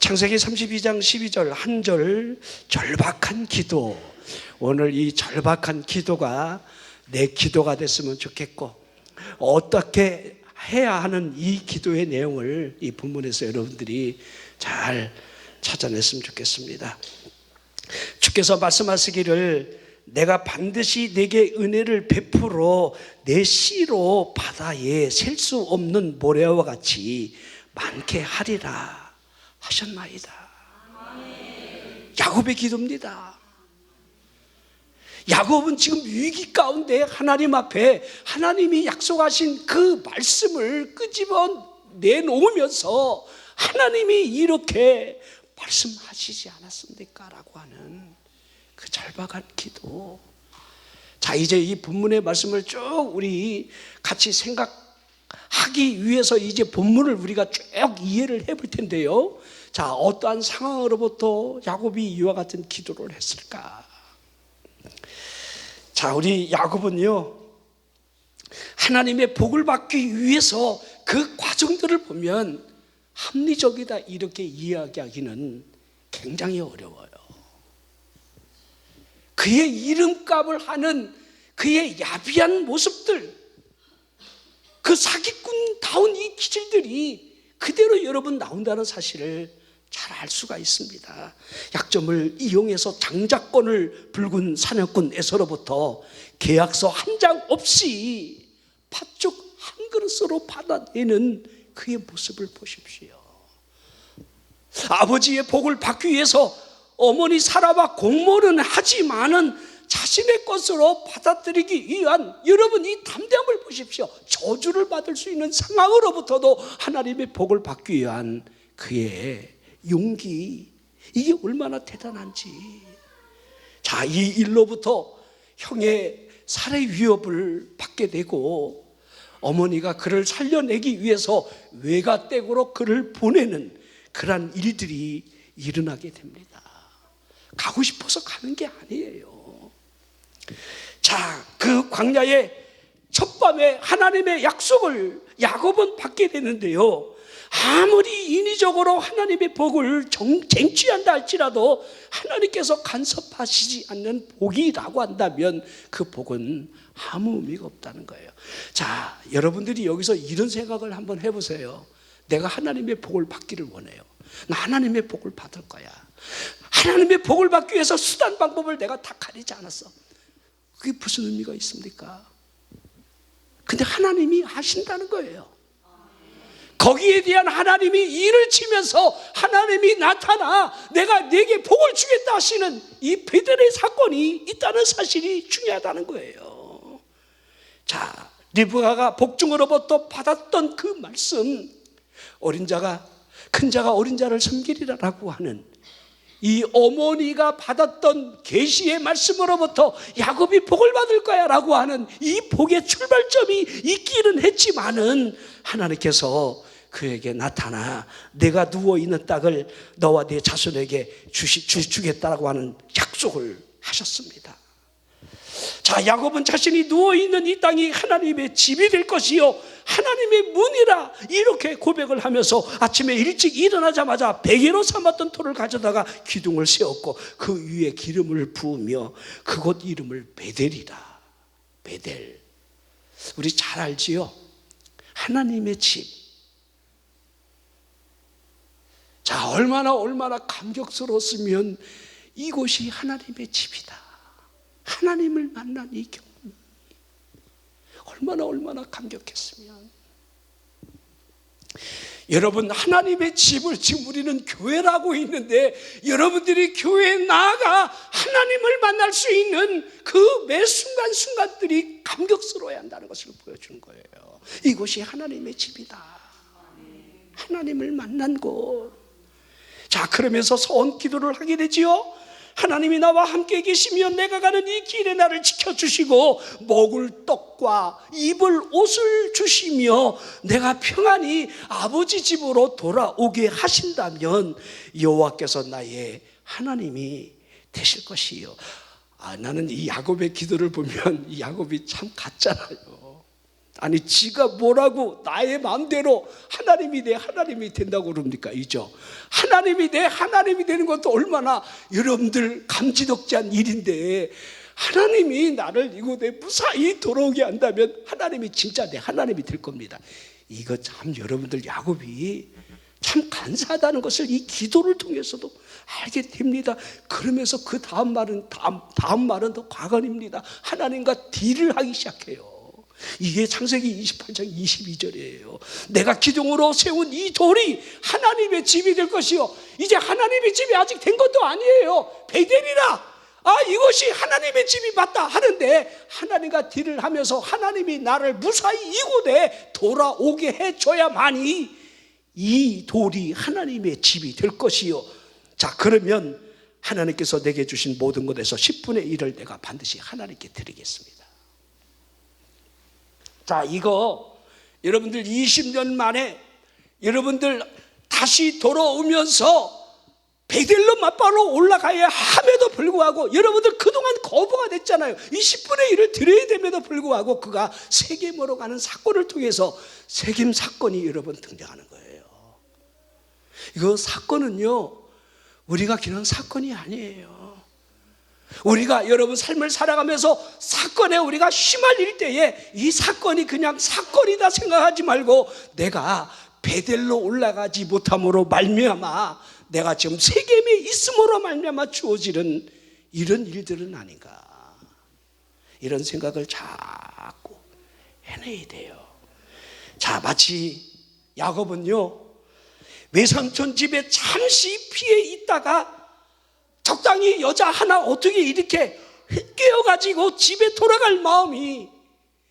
창세기 32장 12절 한 절 절박한 기도. 오늘 이 절박한 기도가 내 기도가 됐으면 좋겠고, 어떻게 해야 하는 이 기도의 내용을 이 본문에서 여러분들이 잘 찾아냈으면 좋겠습니다. 주께서 말씀하시기를 내가 반드시 내게 은혜를 베풀어 내 씨로 바다에 셀 수 없는 모래와 같이 많게 하리라 하셨나이다. 야곱의 기도입니다. 야곱은 지금 위기 가운데 하나님 앞에 하나님이 약속하신 그 말씀을 끄집어 내놓으면서 하나님이 이렇게 말씀하시지 않았습니까? 라고 하는 그 절박한 기도. 자, 이제 이 본문의 말씀을 쭉 우리 같이 생각하기 위해서 이제 본문을 우리가 쭉 이해를 해볼 텐데요. 자, 어떠한 상황으로부터 야곱이 이와 같은 기도를 했을까? 자, 우리 야곱은요, 하나님의 복을 받기 위해서 그 과정들을 보면 합리적이다 이렇게 이야기하기는 굉장히 어려워요. 그의 이름값을 하는 그의 야비한 모습들, 그 사기꾼다운 이 기질들이 그대로 여러분 나온다는 사실을 잘 알 수가 있습니다. 약점을 이용해서 장자권을 붉은 사냥꾼 에서로부터 계약서 한 장 없이 팥죽 한 그릇으로 받아내는 그의 모습을 보십시오. 아버지의 복을 받기 위해서 어머니 사라와 공모는 하지만은 자신의 것으로 받아들이기 위한 여러분 이 담대함을 보십시오. 저주를 받을 수 있는 상황으로부터도 하나님의 복을 받기 위한 그의 용기, 이게 얼마나 대단한지. 자, 이 일로부터 형의 살해 위협을 받게 되고 어머니가 그를 살려내기 위해서 외가댁으로 그를 보내는 그러한 일들이 일어나게 됩니다. 가고 싶어서 가는 게 아니에요. 자, 그 광야의 첫 밤에 하나님의 약속을 야곱은 받게 되는데요, 아무리 인위적으로 하나님의 복을 쟁취한다 할지라도 하나님께서 간섭하시지 않는 복이라고 한다면 그 복은 아무 의미가 없다는 거예요. 자, 여러분들이 여기서 이런 생각을 한번 해보세요. 내가 하나님의 복을 받기를 원해요. 나 하나님의 복을 받을 거야. 하나님의 복을 받기 위해서 수단 방법을 내가 다 가리지 않았어. 그게 무슨 의미가 있습니까? 근데 하나님이 하신다는 거예요. 거기에 대한 하나님이 일을 치면서 하나님이 나타나 내가 네게 복을 주겠다 하시는 이 베델의 사건이 있다는 사실이 중요하다는 거예요. 자, 리브가가 복중으로부터 받았던 그 말씀, 어린 자가 큰 자가 어린 자를 섬기리라라고 하는 이 어머니가 받았던 계시의 말씀으로부터 야곱이 복을 받을 거야 라고 하는 이 복의 출발점이 있기는 했지만은 하나님께서 그에게 나타나 내가 누워있는 땅을 너와 네 자손에게 주겠다라고 하는 약속을 하셨습니다. 자, 야곱은 자신이 누워있는 이 땅이 하나님의 집이 될 것이요 하나님의 문이라 이렇게 고백을 하면서 아침에 일찍 일어나자마자 베개로 삼았던 돌을 가져다가 기둥을 세웠고 그 위에 기름을 부으며 그곳 이름을 베델이라. 베델. 우리 잘 알지요? 하나님의 집. 자, 얼마나 감격스러웠으면 이곳이 하나님의 집이다. 하나님을 만난 이 경험이 얼마나 감격했으면. 여러분, 하나님의 집을 지금 우리는 교회라고 있는데 여러분들이 교회에 나아가 하나님을 만날 수 있는 그 매 순간순간들이 감격스러워야 한다는 것을 보여주는 거예요. 이곳이 하나님의 집이다. 하나님을 만난 곳. 자, 그러면서 서원 기도를 하게 되지요. 하나님이 나와 함께 계시면 내가 가는 이 길에 나를 지켜주시고 먹을 떡과 입을 옷을 주시며 내가 평안히 아버지 집으로 돌아오게 하신다면 여호와께서 나의 하나님이 되실 것이요. 나는 이 야곱의 기도를 보면 이 야곱이 참 같잖아요. 아니 지가 뭐라고 나의 마음대로 하나님이 내 하나님이 된다고 그럽니까? 이죠. 하나님이 내 하나님이 되는 것도 얼마나 여러분들 감지덕지한 일인데, 하나님이 나를 이곳에 무사히 돌아오게 한다면 하나님이 진짜 내 하나님이 될 겁니다. 이거 참 여러분들 야곱이 참 간사하다는 것을 이 기도를 통해서도 알게 됩니다. 그러면서 그 다음 말은 더 과거입니다. 하나님과 딜을 하기 시작해요. 이게 창세기 28장 22절이에요. 내가 기둥으로 세운 이 돌이 하나님의 집이 될 것이요, 이제 하나님의 집이 아직 된 것도 아니에요. 베델이라, 이것이 하나님의 집이 맞다 하는데, 하나님과 딜을 하면서 하나님이 나를 무사히 이곳에 돌아오게 해줘야만이 이 돌이 하나님의 집이 될 것이요. 자, 그러면 하나님께서 내게 주신 모든 것에서 10분의 1을 내가 반드시 하나님께 드리겠습니다. 자, 이거 여러분들 20년 만에 여러분들 다시 돌아오면서 베델로 맞바로 올라가야 함에도 불구하고 여러분들 그동안 거부가 됐잖아요. 이 10분의 1을 드려야 됨에도 불구하고 그가 세겜으로 가는 사건을 통해서 세겜 사건이 여러분 등장하는 거예요. 이거 사건은요, 우리가 그냥 사건이 아니에요. 우리가 여러분 삶을 살아가면서 사건에 우리가 휘말릴 때에 이 사건이 그냥 사건이다 생각하지 말고, 내가 베델로 올라가지 못함으로 말미암아 내가 지금 세겜에 있음으로 말미암아 주어지는 이런 일들은 아닌가, 이런 생각을 자꾸 해내야 돼요. 자, 마치 야곱은요, 외삼촌 집에 잠시 피해 있다가 적당히 여자 하나 어떻게 이렇게 깨어가지고 집에 돌아갈 마음이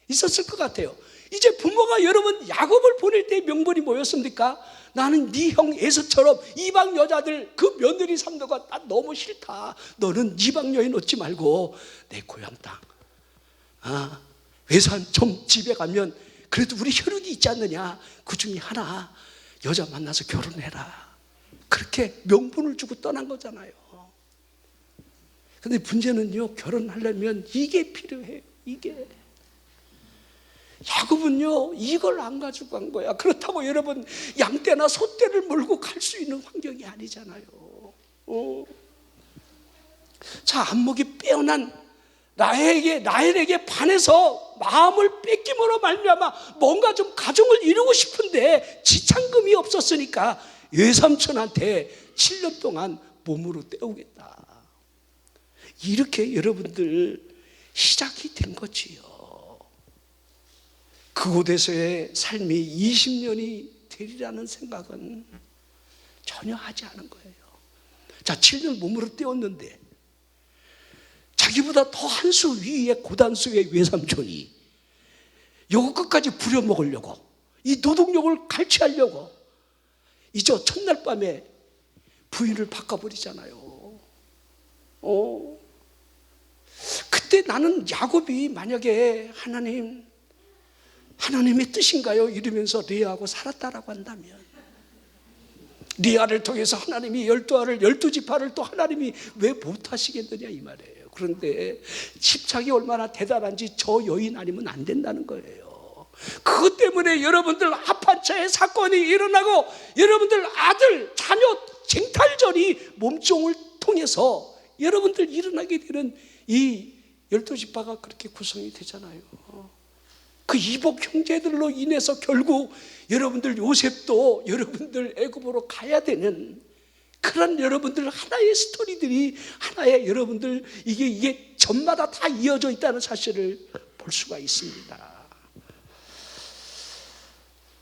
있었을 것 같아요. 이제 부모가 여러분 야곱을 보낼 때 명분이 뭐였습니까? 나는 네 형 에서처럼 이방 여자들 그 며느리 삼도가 나 너무 싫다. 너는 이방 여인 얻지 말고 내 고향 땅, 외삼촌 집에 가면 그래도 우리 혈육이 있지 않느냐, 그 중에 하나 여자 만나서 결혼해라. 그렇게 명분을 주고 떠난 거잖아요. 근데 문제는요, 결혼하려면 이게 필요해요. 이게. 야곱은요, 이걸 안 가지고 간 거야. 그렇다고 여러분 양떼나 소떼를 몰고 갈 수 있는 환경이 아니잖아요. 자, 안목이 빼어난 라헬에게 반해서 마음을 뺏김으로 말미암아 뭔가 좀 가정을 이루고 싶은데 지참금이 없었으니까 외삼촌한테 7년 동안 몸으로 때우겠다. 이렇게 여러분들 시작이 된 거지요. 그곳에서의 삶이 20년이 되리라는 생각은 전혀 하지 않은 거예요. 자, 7년 몸으로 때웠는데 자기보다 더 한 수 위에 고단수의 외삼촌이 요거 끝까지 부려먹으려고, 이 노동력을 갈취하려고 이제 첫날 밤에 부인을 바꿔버리잖아요. 그때 나는 야곱이 만약에 하나님의 뜻인가요? 이러면서 리아하고 살았다라고 한다면, 리아를 통해서 하나님이 12알을 12지파를 또 하나님이 왜 못하시겠느냐 이 말이에요. 그런데 집착이 얼마나 대단한지 저 여인 아니면 안 된다는 거예요. 그것 때문에 여러분들 합한차의 사건이 일어나고 여러분들 아들 자녀 쟁탈전이 몸종을 통해서 여러분들 일어나게 되는 이 12지파가 그렇게 구성이 되잖아요. 그 이복 형제들로 인해서 결국 여러분들 요셉도 여러분들 애굽으로 가야 되는 그런 여러분들 하나의 스토리들이 하나의 여러분들 이게 전마다 다 이어져 있다는 사실을 볼 수가 있습니다.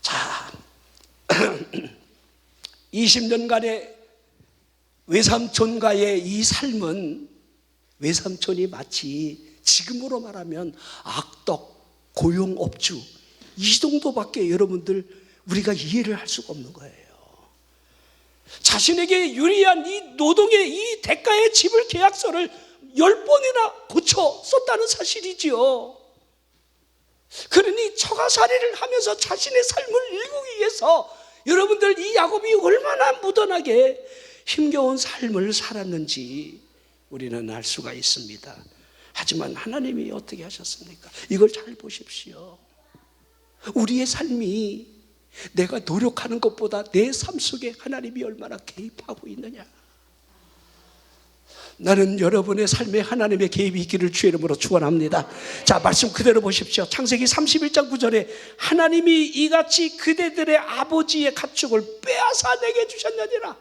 자, 20년간의 외삼촌과의 이 삶은 외삼촌이 마치 지금으로 말하면 악덕, 고용업주 이 정도밖에 여러분들 우리가 이해를 할 수가 없는 거예요. 자신에게 유리한 이 노동의 이 대가의 지불 계약서를 10번이나 고쳐 썼다는 사실이지요. 그러니 처가살이를 하면서 자신의 삶을 일구기 위해서 여러분들 이 야곱이 얼마나 무던하게 힘겨운 삶을 살았는지 우리는 알 수가 있습니다. 하지만 하나님이 어떻게 하셨습니까? 이걸 잘 보십시오. 우리의 삶이 내가 노력하는 것보다 내 삶 속에 하나님이 얼마나 개입하고 있느냐. 나는 여러분의 삶에 하나님의 개입이 있기를 주의 이름으로 축원합니다. 자, 말씀 그대로 보십시오. 창세기 31장 9절에 하나님이 이같이 그대들의 아버지의 가축을 빼앗아 내게 주셨느니라.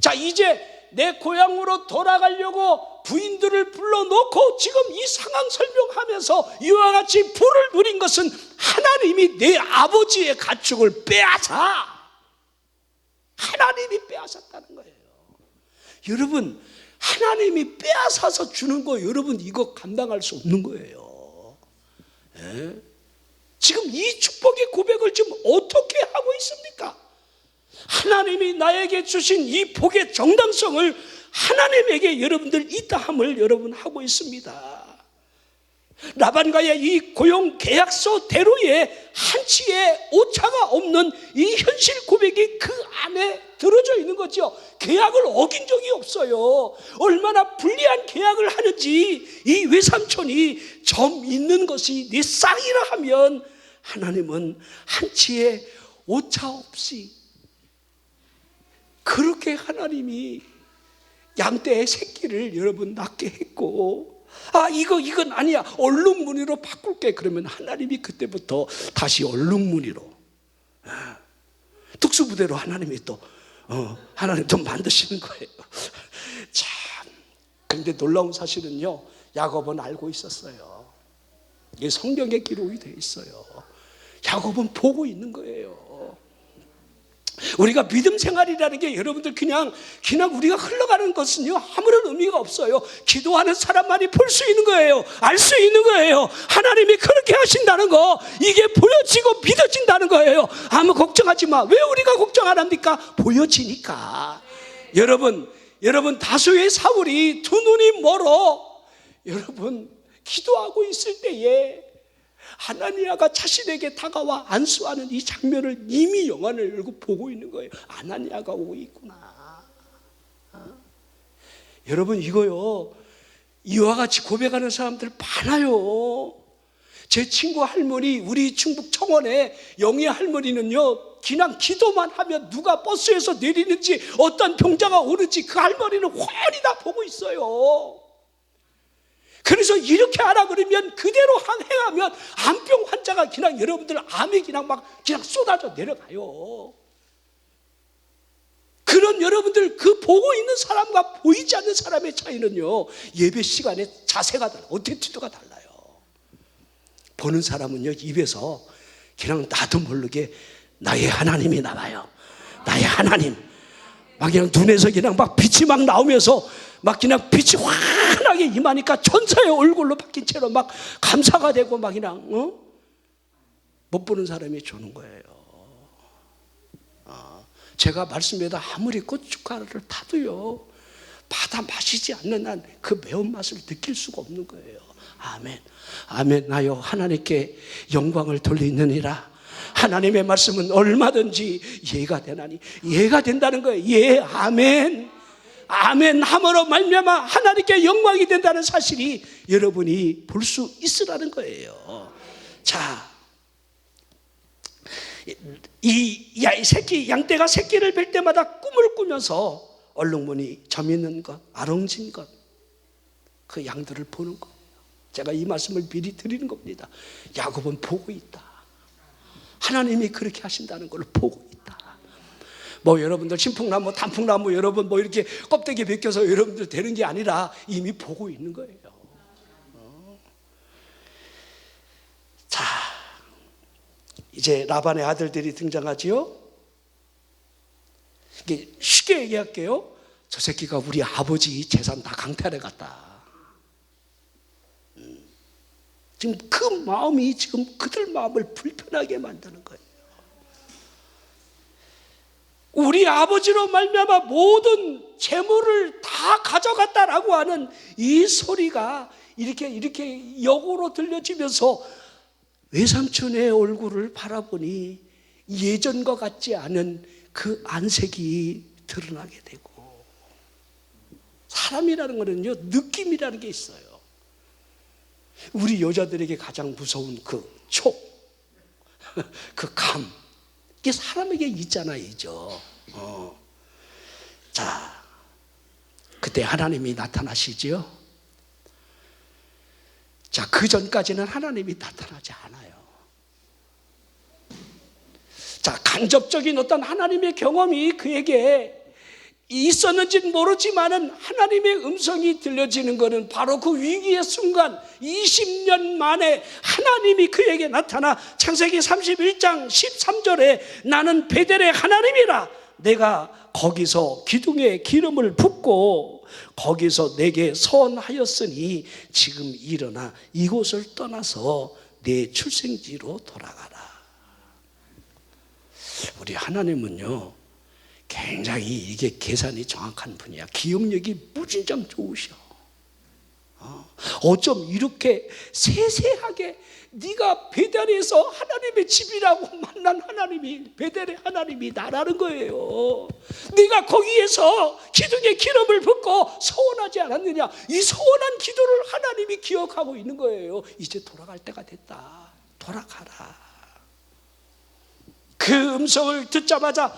자, 이제 내 고향으로 돌아가려고 부인들을 불러놓고 지금 이 상황 설명하면서 이와 같이 불을 누린 것은 하나님이 내 아버지의 가축을 빼앗아, 하나님이 빼앗았다는 거예요. 여러분, 하나님이 빼앗아서 주는 거, 여러분 이거 감당할 수 없는 거예요. 예? 지금 이 축복의 고백을 지금 어떻게 하고 있습니까? 하나님이 나에게 주신 이 복의 정당성을 하나님에게 여러분들 있다함을 여러분 하고 있습니다. 라반과의 이 고용 계약서대로의 한치의 오차가 없는 이 현실 고백이 그 안에 들어져 있는 거죠. 계약을 어긴 적이 없어요. 얼마나 불리한 계약을 하는지 이 외삼촌이 점 있는 것이 네 쌍이라 하면 하나님은 한치의 오차 없이 그렇게 하나님이 양떼의 새끼를 여러분 낳게 했고, 아 이건 아니야, 얼룩무늬로 바꿀게. 그러면 하나님이 그때부터 다시 얼룩무늬로, 특수부대로 하나님이 또 하나님 좀 만드시는 거예요. 참, 그런데 놀라운 사실은요, 야곱은 알고 있었어요. 이게 성경에 기록이 돼 있어요. 야곱은 보고 있는 거예요. 우리가 믿음 생활이라는 게 여러분들 그냥 우리가 흘러가는 것은요 아무런 의미가 없어요. 기도하는 사람만이 볼 수 있는 거예요. 알 수 있는 거예요. 하나님이 그렇게 하신다는 거, 이게 보여지고 믿어진다는 거예요. 아무 걱정하지 마. 왜 우리가 걱정 안 합니까? 보여지니까. 여러분 다소의 사울이 두 눈이 멀어 여러분 기도하고 있을 때에 아나니아가 자신에게 다가와 안수하는 이 장면을 이미 영안을 열고 보고 있는 거예요. 아나니아가 오고 있구나. 여러분 이거요, 이와 같이 고백하는 사람들 많아요. 제 친구 할머니, 우리 충북 청원에 영희 할머니는요, 그냥 기도만 하면 누가 버스에서 내리는지 어떤 병자가 오는지 그 할머니는 훤히 다 보고 있어요. 그래서 이렇게 하라 그러면 그대로 행하면 암병 환자가 그냥 여러분들 암이 그냥 쏟아져 내려가요. 그런 여러분들 그 보고 있는 사람과 보이지 않는 사람의 차이는요, 예배 시간에 자세가 달라요. 어티튜드가 달라요. 보는 사람은요, 입에서 그냥 나도 모르게 나의 하나님이 나와요. 나의 하나님. 막 그냥 눈에서 그냥 막 빛이 막 나오면서 막 그냥 빛이 환하게 임하니까 천사의 얼굴로 바뀐 채로 막 감사가 되고 막 그냥 못 보는 사람이 주는 거예요. 제가 말씀에다 아무리 고춧가루를 타도요, 받아 마시지 않는 한 그 매운맛을 느낄 수가 없는 거예요. 아멘. 아멘. 나여 하나님께 영광을 돌리느니라. 하나님의 말씀은 얼마든지 예가 되나니. 예가 된다는 거예요. 예, 아멘. 아멘 함으로 말미암아 하나님께 영광이 된다는 사실이 여러분이 볼 수 있으라는 거예요. 자, 이 양떼가 새끼를 뵐 때마다 꿈을 꾸면서 얼룩무늬, 점 있는 것, 아롱진 것, 그 양들을 보는 거예요. 제가 이 말씀을 미리 드리는 겁니다. 야곱은 보고 있다. 하나님이 그렇게 하신다는 걸 보고 있다. 뭐 여러분들 신풍나무, 단풍나무 여러분 뭐 이렇게 껍데기 벗겨서 여러분들 되는 게 아니라 이미 보고 있는 거예요. 자, 이제 라반의 아들들이 등장하지요. 이게 쉽게 얘기할게요. 저 새끼가 우리 아버지 재산 다 강탈해 갔다. 지금 그 마음이 지금 그들 마음을 불편하게 만드는 거예요. 우리 아버지로 말미암아 모든 재물을 다 가져갔다라고 하는 이 소리가 이렇게 역으로 들려지면서 외삼촌의 얼굴을 바라보니 예전과 같지 않은 그 안색이 드러나게 되고, 사람이라는 거는요, 느낌이라는 게 있어요. 우리 여자들에게 가장 무서운 그 촉, 그 감, 이게 사람에게 있잖아요. 자, 그때 하나님이 나타나시지요. 자, 그 전까지는 하나님이 나타나지 않아요. 자, 간접적인 어떤 하나님의 경험이 그에게 있었는지는 모르지만은 하나님의 음성이 들려지는 것은 바로 그 위기의 순간 20년 만에 하나님이 그에게 나타나 창세기 31장 13절에 나는 베델의 하나님이라, 내가 거기서 기둥에 기름을 붓고 거기서 내게 선하였으니 지금 일어나 이곳을 떠나서 내 출생지로 돌아가라. 우리 하나님은요, 굉장히 이게 계산이 정확한 분이야. 기억력이 무진장 좋으셔. 어쩜 이렇게 세세하게 네가 베델에서 하나님의 집이라고 만난 하나님이, 베델의 하나님이 나라는 거예요. 네가 거기에서 기둥에 기름을 붓고 서원하지 않았느냐, 이 서원한 기도를 하나님이 기억하고 있는 거예요. 이제 돌아갈 때가 됐다. 돌아가라. 그 음성을 듣자마자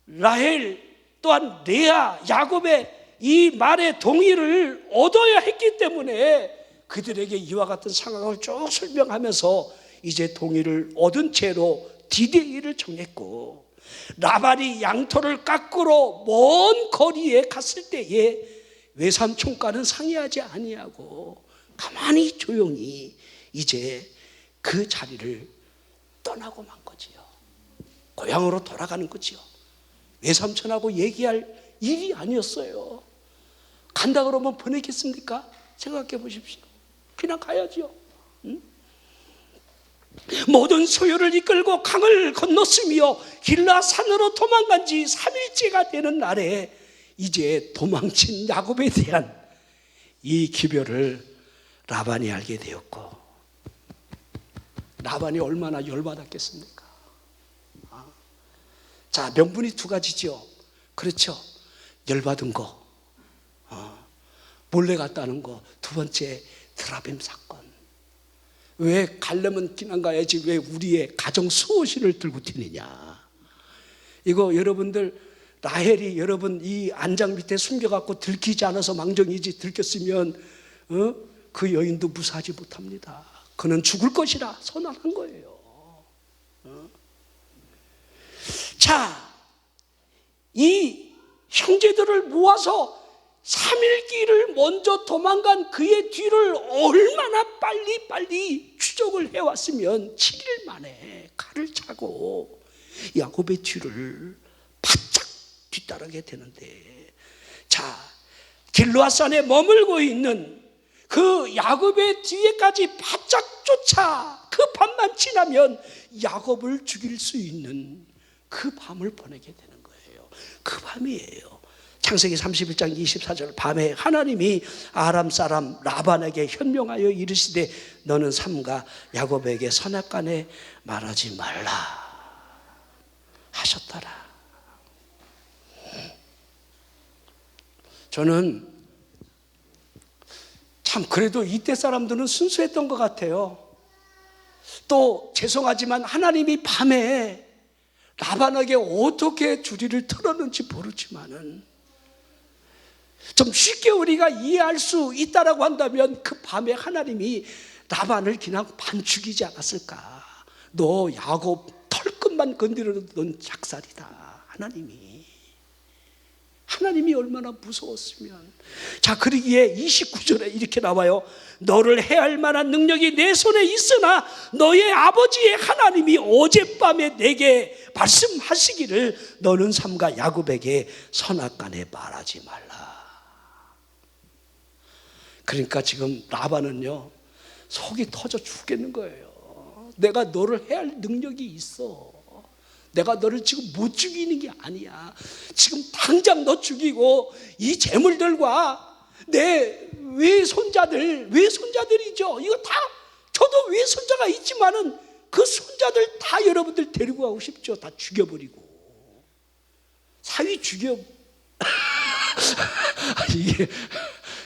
라헬 또한 레아, 야곱의 이 말의 동의를 얻어야 했기 때문에 그들에게 이와 같은 상황을 쭉 설명하면서 이제 동의를 얻은 채로 디데이를 정했고, 라반이 양털을 깎으러 먼 거리에 갔을 때에 외삼촌과는 상의하지 아니하고 가만히 조용히 이제 그 자리를 떠나고 만 거지요. 고향으로 돌아가는 거지요. 외삼촌하고 얘기할 일이 아니었어요. 간다 그러면 보내겠습니까? 생각해 보십시오. 그냥 가야죠. 모든 소유를 이끌고 강을 건넜으며 길라산으로 도망간 지 3일째가 되는 날에 이제 도망친 야곱에 대한 이 기별을 라반이 알게 되었고, 라반이 얼마나 열받았겠습니까? 자, 명분이 두 가지죠. 그렇죠. 열받은 거, 몰래 갔다는 거. 두 번째, 드라빔 사건. 왜 가려면 그냥 가야지 왜 우리의 가정 수호신을 들고 튀느냐. 이거 여러분들, 라헬이 여러분 이 안장 밑에 숨겨갖고 들키지 않아서 망정이지, 들켰으면 그 여인도 무사하지 못합니다. 그는 죽을 것이라 선언한 거예요. 자, 이 형제들을 모아서 3일 길을 먼저 도망간 그의 뒤를 얼마나 빨리 추적을 해왔으면 7일 만에 칼을 차고 야곱의 뒤를 바짝 뒤따르게 되는데, 자, 길르앗산에 머물고 있는 그 야곱의 뒤에까지 바짝 쫓아 그 밤만 지나면 야곱을 죽일 수 있는 그 밤을 보내게 되는 거예요. 그 밤이에요. 창세기 31장 24절, 밤에 하나님이 아람 사람 라반에게 현명하여 이르시되 너는 삼가 야곱에게 선악간에 말하지 말라 하셨더라. 저는 참 그래도 이때 사람들은 순수했던 것 같아요. 또 죄송하지만 하나님이 밤에 라반에게 어떻게 주리를 틀었는지 모르지만은 좀 쉽게 우리가 이해할 수 있다라고 한다면 그 밤에 하나님이 라반을 그냥 반 죽이지 않았을까. 너 야곱 털끝만 건드려도 넌 작살이다. 하나님이 얼마나 무서웠으면. 자, 그러기에 29절에 이렇게 나와요. 너를 해할 만한 능력이 내 손에 있으나 너의 아버지의 하나님이 어젯밤에 내게 말씀하시기를 너는 삼가 야곱에게 선악간에 말하지 말라. 그러니까 지금 라반은요, 속이 터져 죽겠는 거예요. 내가 너를 해할 능력이 있어. 내가 너를 지금 못 죽이는 게 아니야. 지금 당장 너 죽이고 이 재물들과 내 외손자들이죠. 이거 다, 저도 외손자가 있지만은 그 손자들 다 여러분들 데리고 가고 싶죠. 다 죽여버리고. 사위 죽여.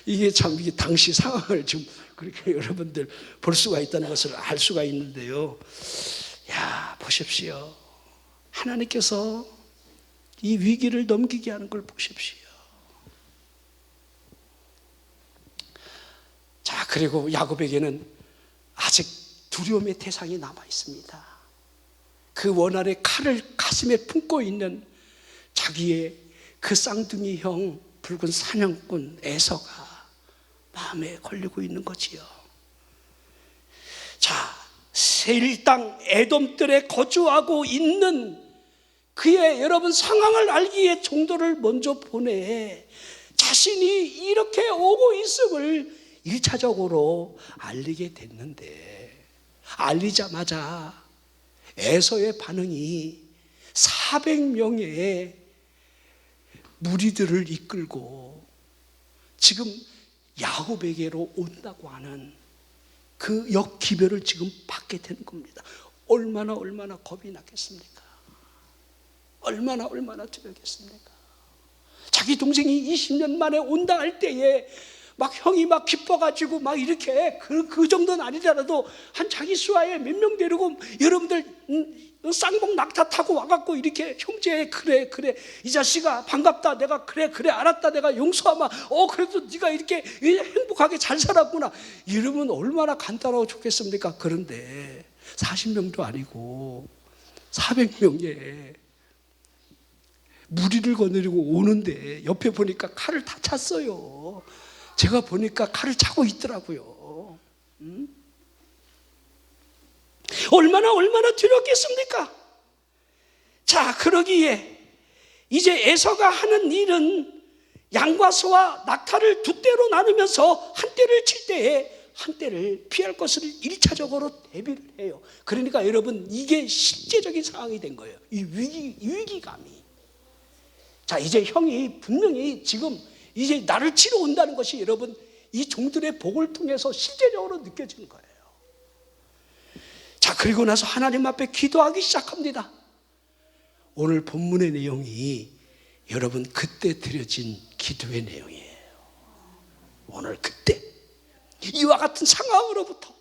이게 참, 이게 당시 상황을 좀 그렇게 여러분들 볼 수가 있다는 것을 알 수가 있는데요. 야, 보십시오. 하나님께서 이 위기를 넘기게 하는 걸 보십시오. 자, 그리고 야곱에게는 아직 두려움의 대상이 남아 있습니다. 그 원한의 칼을 가슴에 품고 있는 자기의 그 쌍둥이 형 붉은 사냥꾼 에서가 마음에 걸리고 있는 거지요. 자, 세일 땅 에돔들에 거주하고 있는 그의 여러분 상황을 알기에 종도를 먼저 보내 자신이 이렇게 오고 있음을 1차적으로 알리게 됐는데, 알리자마자 에서의 반응이 400명의 무리들을 이끌고 지금 야곱에게로 온다고 하는 그 역기별을 지금 받게 되는 겁니다. 얼마나 겁이 났겠습니까? 얼마나 두렵겠습니까? 자기 동생이 20년 만에 온다 할 때에 막 형이 막 기뻐가지고 막 이렇게 그 정도는 아니더라도 한 자기 수하에 몇 명 데리고 여러분들 쌍봉 낙타 타고 와갖고 이렇게 형제 그래 이 자식아 반갑다, 내가 그래 알았다, 내가 용서하마, 그래도 네가 이렇게 행복하게 잘 살았구나 이러면 얼마나 간단하고 좋겠습니까? 그런데 40명도 아니고 400명의 무리를 거느리고 오는데 옆에 보니까 칼을 다 찼어요. 제가 보니까 칼을 차고 있더라고요. 얼마나 두렵겠습니까? 자, 그러기에 이제 에서가 하는 일은 양과 소와 낙타를 두 떼로 나누면서 한 떼를 칠 때에 한 떼를 피할 것을 1차적으로 대비를 해요. 그러니까 여러분, 이게 실제적인 상황이 된 거예요. 이 위기감이. 자, 이제 형이 분명히 지금 이제 나를 치러 온다는 것이 여러분 이 종들의 복을 통해서 실제적으로 느껴지는 거예요. 자, 그리고 나서 하나님 앞에 기도하기 시작합니다. 오늘 본문의 내용이 여러분 그때 드려진 기도의 내용이에요. 오늘 그때 이와 같은 상황으로부터,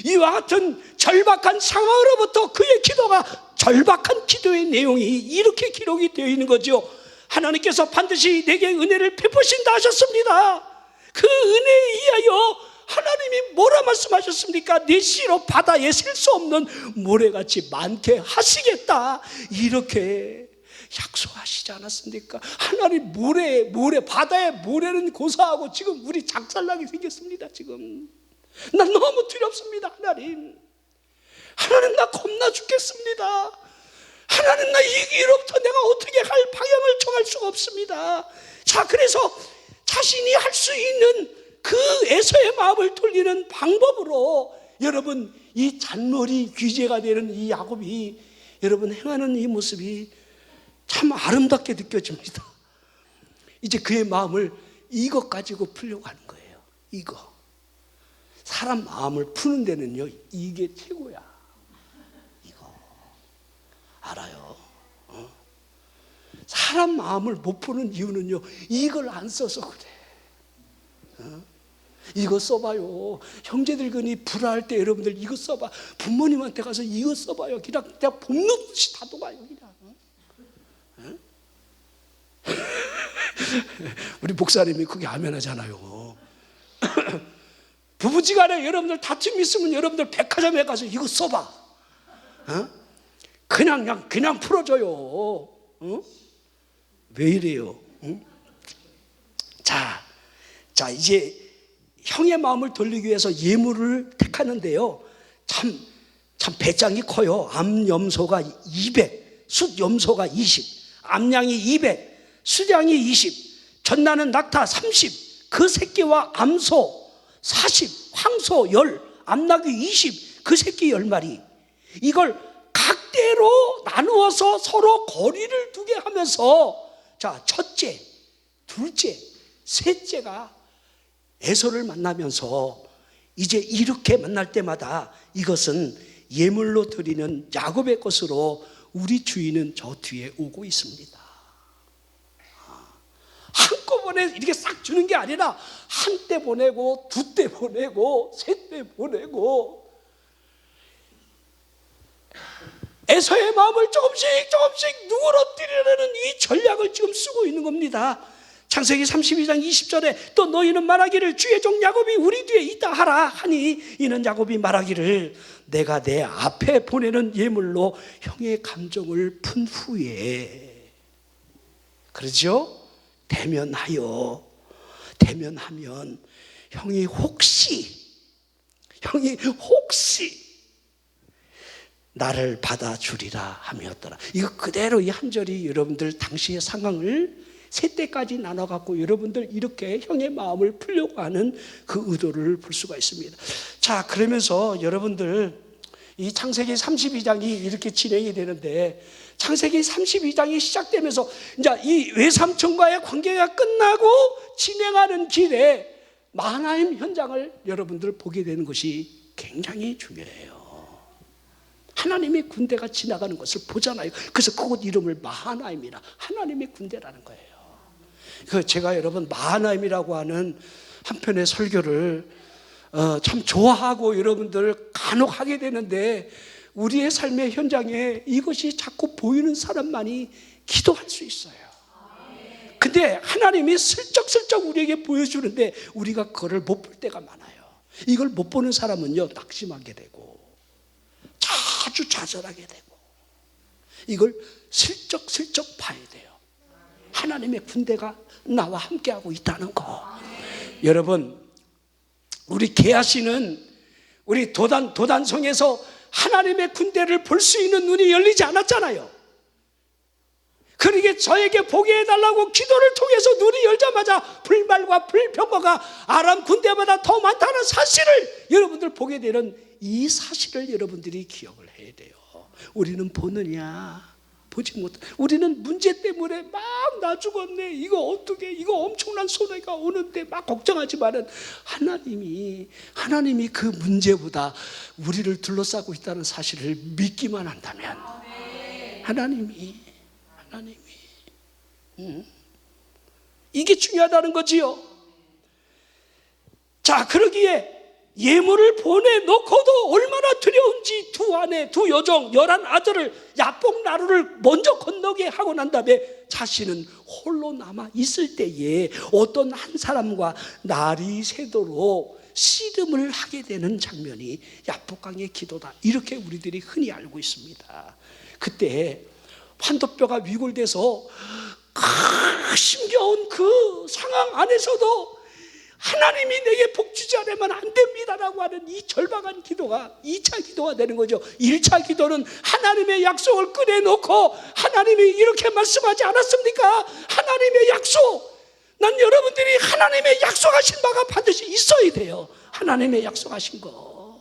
이와 같은 절박한 상황으로부터 그의 기도가, 절박한 기도의 내용이 이렇게 기록이 되어 있는 거죠. 하나님께서 반드시 내게 은혜를 베푸신다 하셨습니다. 그 은혜에 의하여 하나님이 뭐라 말씀하셨습니까? 내 씨로 바다에 셀 수 없는 모래같이 많게 하시겠다, 이렇게 약속하시지 않았습니까? 하나님 모래 바다의 모래는 고사하고 지금 우리 작살나게 생겼습니다. 지금 난 너무 두렵습니다. 하나님 나 겁나 죽겠습니다. 하나님 나 이 길로부터 내가 어떻게 할 방향을 정할 수가 없습니다. 자, 그래서 자신이 할 수 있는 그 에서의 마음을 돌리는 방법으로 여러분 이 잔머리 귀재가 되는 이 야곱이 여러분 행하는 이 모습이 참 아름답게 느껴집니다. 이제 그의 마음을 이것 가지고 풀려고 하는 거예요. 이거 사람 마음을 푸는 데는요 이게 최고야. 이거 알아요? 사람 마음을 못 푸는 이유는요 이걸 안 써서 그래. 이거 써봐요. 형제들끼리 불화할 때 여러분들 이거 써봐. 부모님한테 가서 이거 써봐요. 그냥 봄누듯이 다독아요 그냥. 우리 목사님이 그게 아멘하잖아요. 부부지간에 여러분들 다툼 있으면 여러분들 백화점에 가서 이거 써봐. 그냥 풀어줘요. 왜 이래요? 자, 이제 형의 마음을 돌리기 위해서 예물을 택하는데요. 참 배짱이 커요. 암염소가 200, 숫염소가 20, 암양이 200, 수량이 20, 전나는 낙타 30, 그 새끼와 암소 40, 황소 10, 암낙이 20, 그 새끼 10마리. 이걸 각대로 나누어서 서로 거리를 두게 하면서, 자, 첫째, 둘째, 셋째가 에서를 만나면서 이제 이렇게 만날 때마다 이것은 예물로 드리는 야곱의 것으로 우리 주인은 저 뒤에 오고 있습니다. 한꺼번에 이렇게 싹 주는 게 아니라 한 때 보내고 두 때 보내고 세 때 보내고 에서의 마음을 조금씩 누그러뜨리려는 이 전략을 지금 쓰고 있는 겁니다. 창세기 32장 20절에 또 너희는 말하기를 주의 종 야곱이 우리 뒤에 있다 하라 하니 이는 야곱이 말하기를 내가 내 앞에 보내는 예물로 형의 감정을 푼 후에, 그러죠? 대면하면 형이 혹시 나를 받아주리라 함이었더라. 이거 그대로 이 한 절이 여러분들 당시의 상황을 세 때까지 나눠갖고 여러분들 이렇게 형의 마음을 풀려고 하는 그 의도를 볼 수가 있습니다. 자, 그러면서 여러분들 이 창세기 32장이 이렇게 진행이 되는데, 창세기 32장이 시작되면서 이제 이 외삼촌과의 관계가 끝나고 진행하는 길에 마하나임 현장을 여러분들 보게 되는 것이 굉장히 중요해요. 하나님의 군대가 지나가는 것을 보잖아요. 그래서 그곳 이름을 마하나임이라, 하나님의 군대라는 거예요. 제가 여러분 마하나임이라고 하는 한 편의 설교를 참 좋아하고 여러분들 간혹 하게 되는데, 우리의 삶의 현장에 이것이 자꾸 보이는 사람만이 기도할 수 있어요. 근데 하나님이 슬쩍슬쩍 우리에게 보여주는데 우리가 그걸 못 볼 때가 많아요. 이걸 못 보는 사람은요, 낙심하게 되고 자주 좌절하게 되고, 이걸 슬쩍슬쩍 봐야 돼요. 하나님의 군대가 나와 함께하고 있다는 거. 여러분, 우리 게하시는 우리 도단성에서 하나님의 군대를 볼 수 있는 눈이 열리지 않았잖아요. 그러게 저에게 보게 해달라고 기도를 통해서 눈이 열자마자 불말과 불병거가 아람 군대보다 더 많다는 사실을 여러분들 보게 되는 이 사실을 여러분들이 기억을 해야 돼요. 우리는 보느냐 보지 못. 우리는 문제 때문에 막 나 죽었네, 이거 어떻게, 이거 엄청난 손해가 오는데 막 걱정하지만은 하나님이 그 문제보다 우리를 둘러싸고 있다는 사실을 믿기만 한다면, 하나님이 이게 중요하다는 거지요. 자, 그러기에 예물을 보내놓고도 얼마나 두려운지 두 아내, 두 여종, 11아들을 야복 나루를 먼저 건너게 하고 난 다음에 자신은 홀로 남아 있을 때에 어떤 한 사람과 날이 새도록 씨름을 하게 되는 장면이 야복강의 기도다, 이렇게 우리들이 흔히 알고 있습니다. 그때 환도뼈가 위골돼서 힘겨운 그 상황 안에서도 하나님이 내게 복 주지 않으면 안 됩니다라고 하는 이 절박한 기도가 2차 기도가 되는 거죠. 1차 기도는 하나님의 약속을 꺼내놓고, 하나님이 이렇게 말씀하지 않았습니까? 하나님의 약속, 난 여러분들이 하나님의 약속하신 바가 반드시 있어야 돼요. 하나님의 약속하신 거.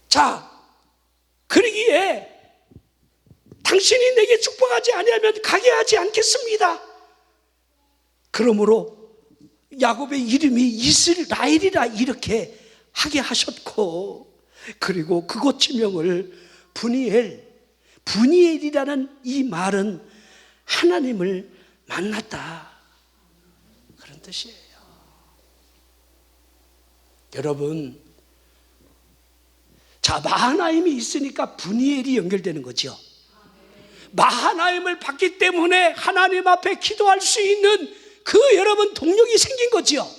자, 그러기에 당신이 내게 축복하지 아니하면 가게 하지 않겠습니다. 그러므로 야곱의 이름이 이스라엘이라 이렇게 하게 하셨고, 그리고 그곳 지명을 분이엘이라는 이 말은 하나님을 만났다, 그런 뜻이에요. 여러분, 자, 마하나임이 있으니까 분이엘이 연결되는 거죠. 마하나임을 받기 때문에 하나님 앞에 기도할 수 있는 그 여러분 동력이 생긴 거지요.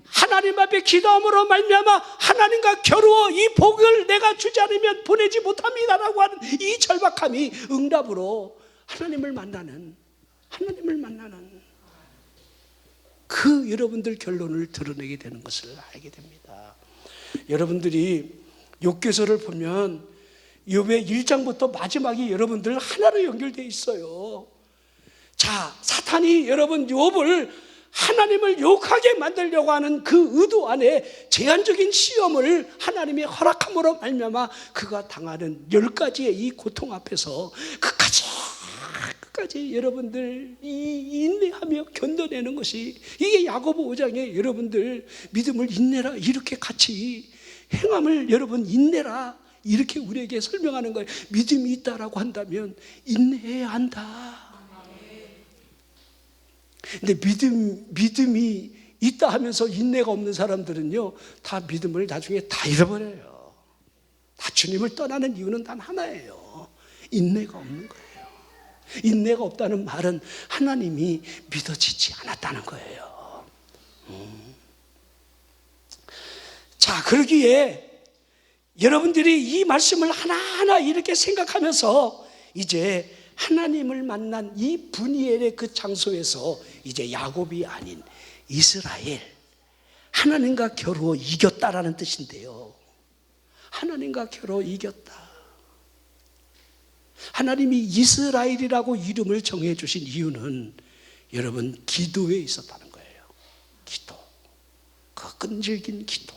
하나님 앞에 기도함으로 말미암아 하나님과 겨루어 이 복을 내가 주지 않으면 보내지 못합니다라고 하는 이 절박함이 응답으로 하나님을 만나는 그 여러분들 결론을 드러내게 되는 것을 알게 됩니다. 여러분들이 욥기서를 보면 욥의 1장부터 마지막이 여러분들 하나로 연결되어 있어요. 자, 사탄이 여러분 욥을 하나님을 욕하게 만들려고 하는 그 의도 안에 제한적인 시험을 하나님이 허락함으로 말미암아 그가 당하는 10가지의 이 고통 앞에서 끝까지 여러분들 이 인내하며 견뎌내는 것이, 이게 야고보 5장에 여러분들 믿음을 인내라 이렇게 같이 행함을 여러분 인내라 이렇게 우리에게 설명하는 거예요. 믿음이 있다라고 한다면 인내해야 한다. 근데 믿음이 있다 하면서 인내가 없는 사람들은요, 다 믿음을 나중에 다 잃어버려요. 다 주님을 떠나는 이유는 단 하나예요. 인내가 없는 거예요. 인내가 없다는 말은 하나님이 믿어지지 않았다는 거예요. 자, 그러기에 여러분들이 이 말씀을 하나하나 이렇게 생각하면서 이제 하나님을 만난 이 브니엘의 그 장소에서 이제 야곱이 아닌 이스라엘, 하나님과 겨루어 이겼다라는 뜻인데요. 하나님과 겨루어 이겼다. 하나님이 이스라엘이라고 이름을 정해주신 이유는 여러분 기도에 있었다는 거예요. 기도, 그 끈질긴 기도,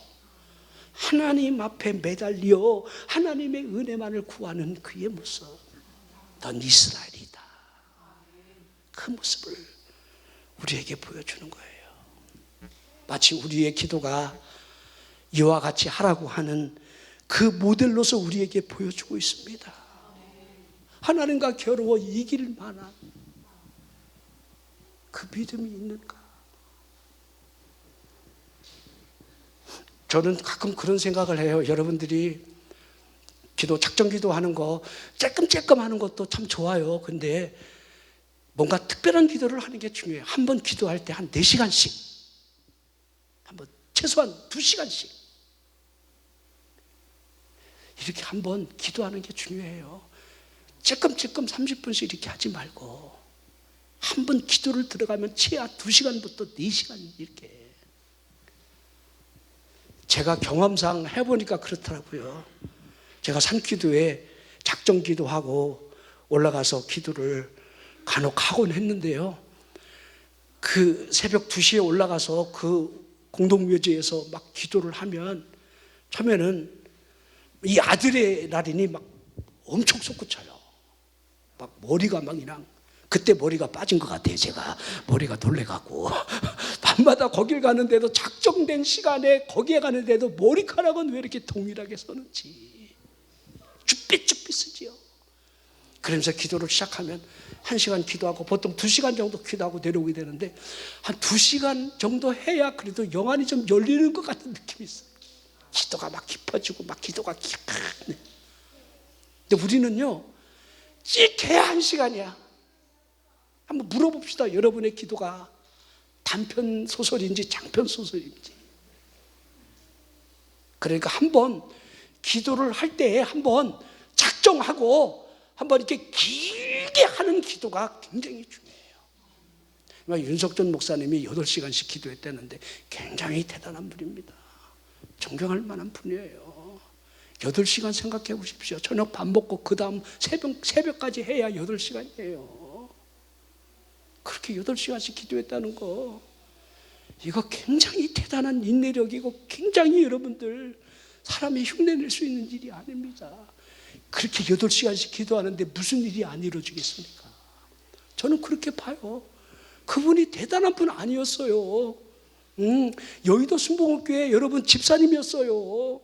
하나님 앞에 매달려 하나님의 은혜만을 구하는 그의 모습, 넌 이스라엘이다. 그 모습을 우리에게 보여주는 거예요. 마치 우리의 기도가 이와 같이 하라고 하는 그 모델로서 우리에게 보여주고 있습니다. 하나님과 겨루어 이길 만한 그 믿음이 있는가? 저는 가끔 그런 생각을 해요. 여러분들이 기도, 작정 기도하는 거 쬐끔쬐끔 하는 것도 참 좋아요. 근데 뭔가 특별한 기도를 하는 게 중요해요. 한 번 기도할 때 한 4시간씩, 한번 최소한 2시간씩 이렇게 한번 기도하는 게 중요해요. 쬐끔쬐끔 30분씩 이렇게 하지 말고 한 번 기도를 들어가면 최하 2시간부터 4시간 이렇게. 제가 경험상 해보니까 그렇더라고요. 제가 산기도에 작정 기도하고 올라가서 기도를 간혹 하곤 했는데요, 그 새벽 2시에 올라가서 그 공동묘지에서 막 기도를 하면 처음에는 이 아들의 날이니 막 엄청 솟구쳐요. 막 머리가 막 그냥, 그때 머리가 빠진 것 같아요. 제가 머리가 놀래갖고 밤마다 거길 가는데도, 작정된 시간에 거기에 가는데도 머리카락은 왜 이렇게 동일하게 서는지 쭈삣쭈삣 쓰지요. 그러면서 기도를 시작하면 1시간 기도하고 보통 2시간 정도 기도하고 내려오게 되는데 한 2시간 정도 해야 그래도 영안이 좀 열리는 것 같은 느낌이 있어요. 기도가 막 깊어지고 막 기도가 깊네. 근데 우리는요, 찍해야 1시간이야. 한번 물어봅시다. 여러분의 기도가 단편 소설인지 장편 소설인지. 그러니까 한번 기도를 할 때 한번 작정하고 한번 이렇게 길게 하는 기도가 굉장히 중요해요. 윤석전 목사님이 8시간씩 기도했다는데 굉장히 대단한 분입니다. 존경할 만한 분이에요. 8시간 생각해 보십시오. 저녁 밥 먹고 그 다음 새벽까지 해야 8시간이에요. 그렇게 8시간씩 기도했다는 거, 이거 굉장히 대단한 인내력이고 굉장히 여러분들 사람이 흉내낼 수 있는 일이 아닙니다. 그렇게 8시간씩 기도하는데 무슨 일이 안 이루어지겠습니까? 저는 그렇게 봐요. 그분이 대단한 분 아니었어요. 여의도 순복음교회 여러분 집사님이었어요.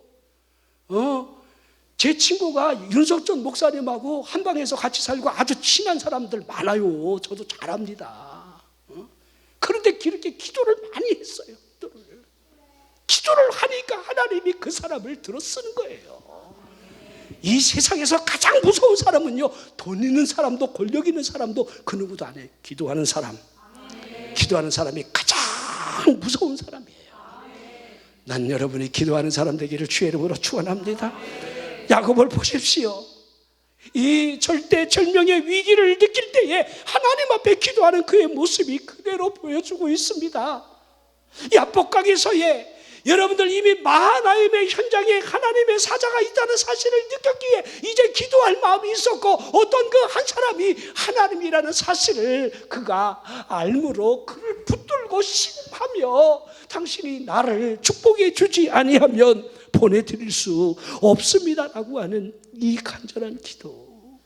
제 친구가 윤석전 목사님하고 한방에서 같이 살고 아주 친한 사람들 많아요. 저도 잘 압니다. 그런데 그렇게 기도를 많이 했어요. 기도를 하니까 하나님이 그 사람을 들어 쓰는 거예요. 이 세상에서 가장 무서운 사람은요, 돈 있는 사람도 권력 있는 사람도 그 누구도 안 해요. 기도하는 사람. 기도하는 사람이 가장 무서운 사람이에요. 난 여러분이 기도하는 사람 되기를 주의 이름으로 축원합니다. 야곱을 보십시오. 이 절대절명의 위기를 느낄 때에 하나님 앞에 기도하는 그의 모습이 그대로 보여주고 있습니다. 야복강에서의 여러분들 이미 마하나임의 현장에 하나님의 사자가 있다는 사실을 느꼈기에 이제 기도할 마음이 있었고, 어떤 그 한 사람이 하나님이라는 사실을 그가 알므로 그를 붙들고 신음하며 당신이 나를 축복해 주지 아니하면 보내드릴 수 없습니다라고 하는 이 간절한 기도.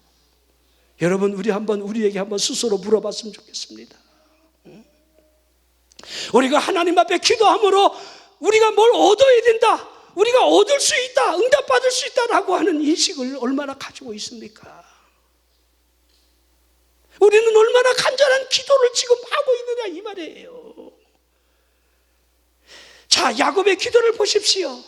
여러분, 우리에게 한번 스스로 물어봤으면 좋겠습니다. 우리가 하나님 앞에 기도함으로 우리가 뭘 얻어야 된다, 우리가 얻을 수 있다, 응답받을 수 있다라고 하는 인식을 얼마나 가지고 있습니까? 우리는 얼마나 간절한 기도를 지금 하고 있느냐 이 말이에요. 자, 야곱의 기도를 보십시오.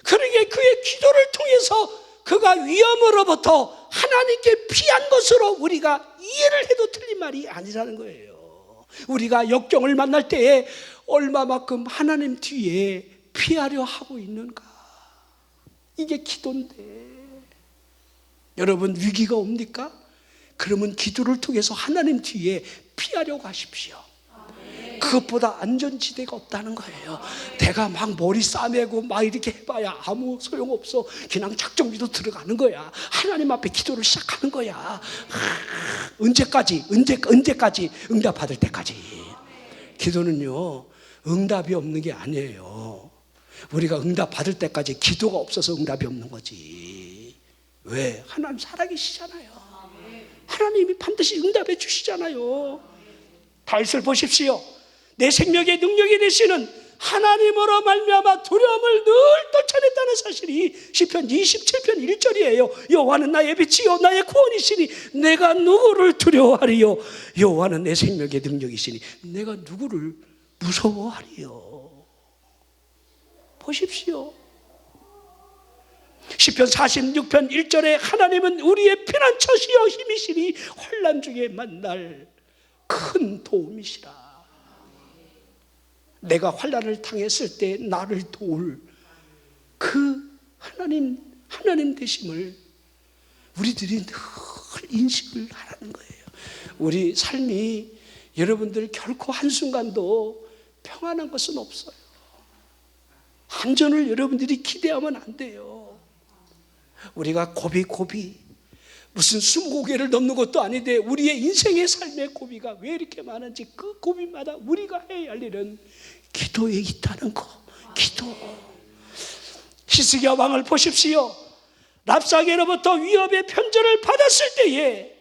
그러기에 그의 기도를 통해서 그가 위험으로부터 하나님께 피한 것으로 우리가 이해를 해도 틀린 말이 아니라는 거예요. 우리가 역경을 만날 때에 얼마만큼 하나님 뒤에 피하려 하고 있는가. 이게 기도인데. 여러분, 위기가 옵니까? 그러면 기도를 통해서 하나님 뒤에 피하려고 하십시오. 그것보다 안전지대가 없다는 거예요. 내가 막 머리 싸매고 막 이렇게 해봐야 아무 소용없어. 그냥 작정지도 들어가는 거야. 하나님 앞에 기도를 시작하는 거야. 언제까지 응답받을 때까지. 기도는요, 응답이 없는 게 아니에요. 우리가 응답받을 때까지 기도가 없어서 응답이 없는 거지. 왜? 하나님 살아계시잖아요. 하나님이 반드시 응답해 주시잖아요. 다윗을 보십시오. 내 생명의 능력이 되시는 하나님으로 말미암아 두려움을 늘 떨쳐냈다는 사실이 시편 27편 1절이에요. 여호와는 나의 빛이요 나의 구원이시니 내가 누구를 두려워하리요. 여호와는 내 생명의 능력이시니 내가 누구를 무서워하리요. 보십시오. 시편 46편 1절에 하나님은 우리의 피난처시여 힘이시니 환난 중에 만날 큰 도움이시라. 내가 환난을 당했을 때 나를 도울 그 하나님 되심을 우리들이 늘 인식을 하라는 거예요. 우리 삶이 여러분들 결코 한순간도 평안한 것은 없어요. 안전을 여러분들이 기대하면 안 돼요. 우리가 고비 무슨 20개를 넘는 것도 아닌데 우리의 인생의 삶의 고비가 왜 이렇게 많은지 그 고비마다 우리가 해야 할 일은 기도에 있다는 거. 기도. 히스기야 왕을 보십시오. 랍사게로부터 위협의 편지를 받았을 때에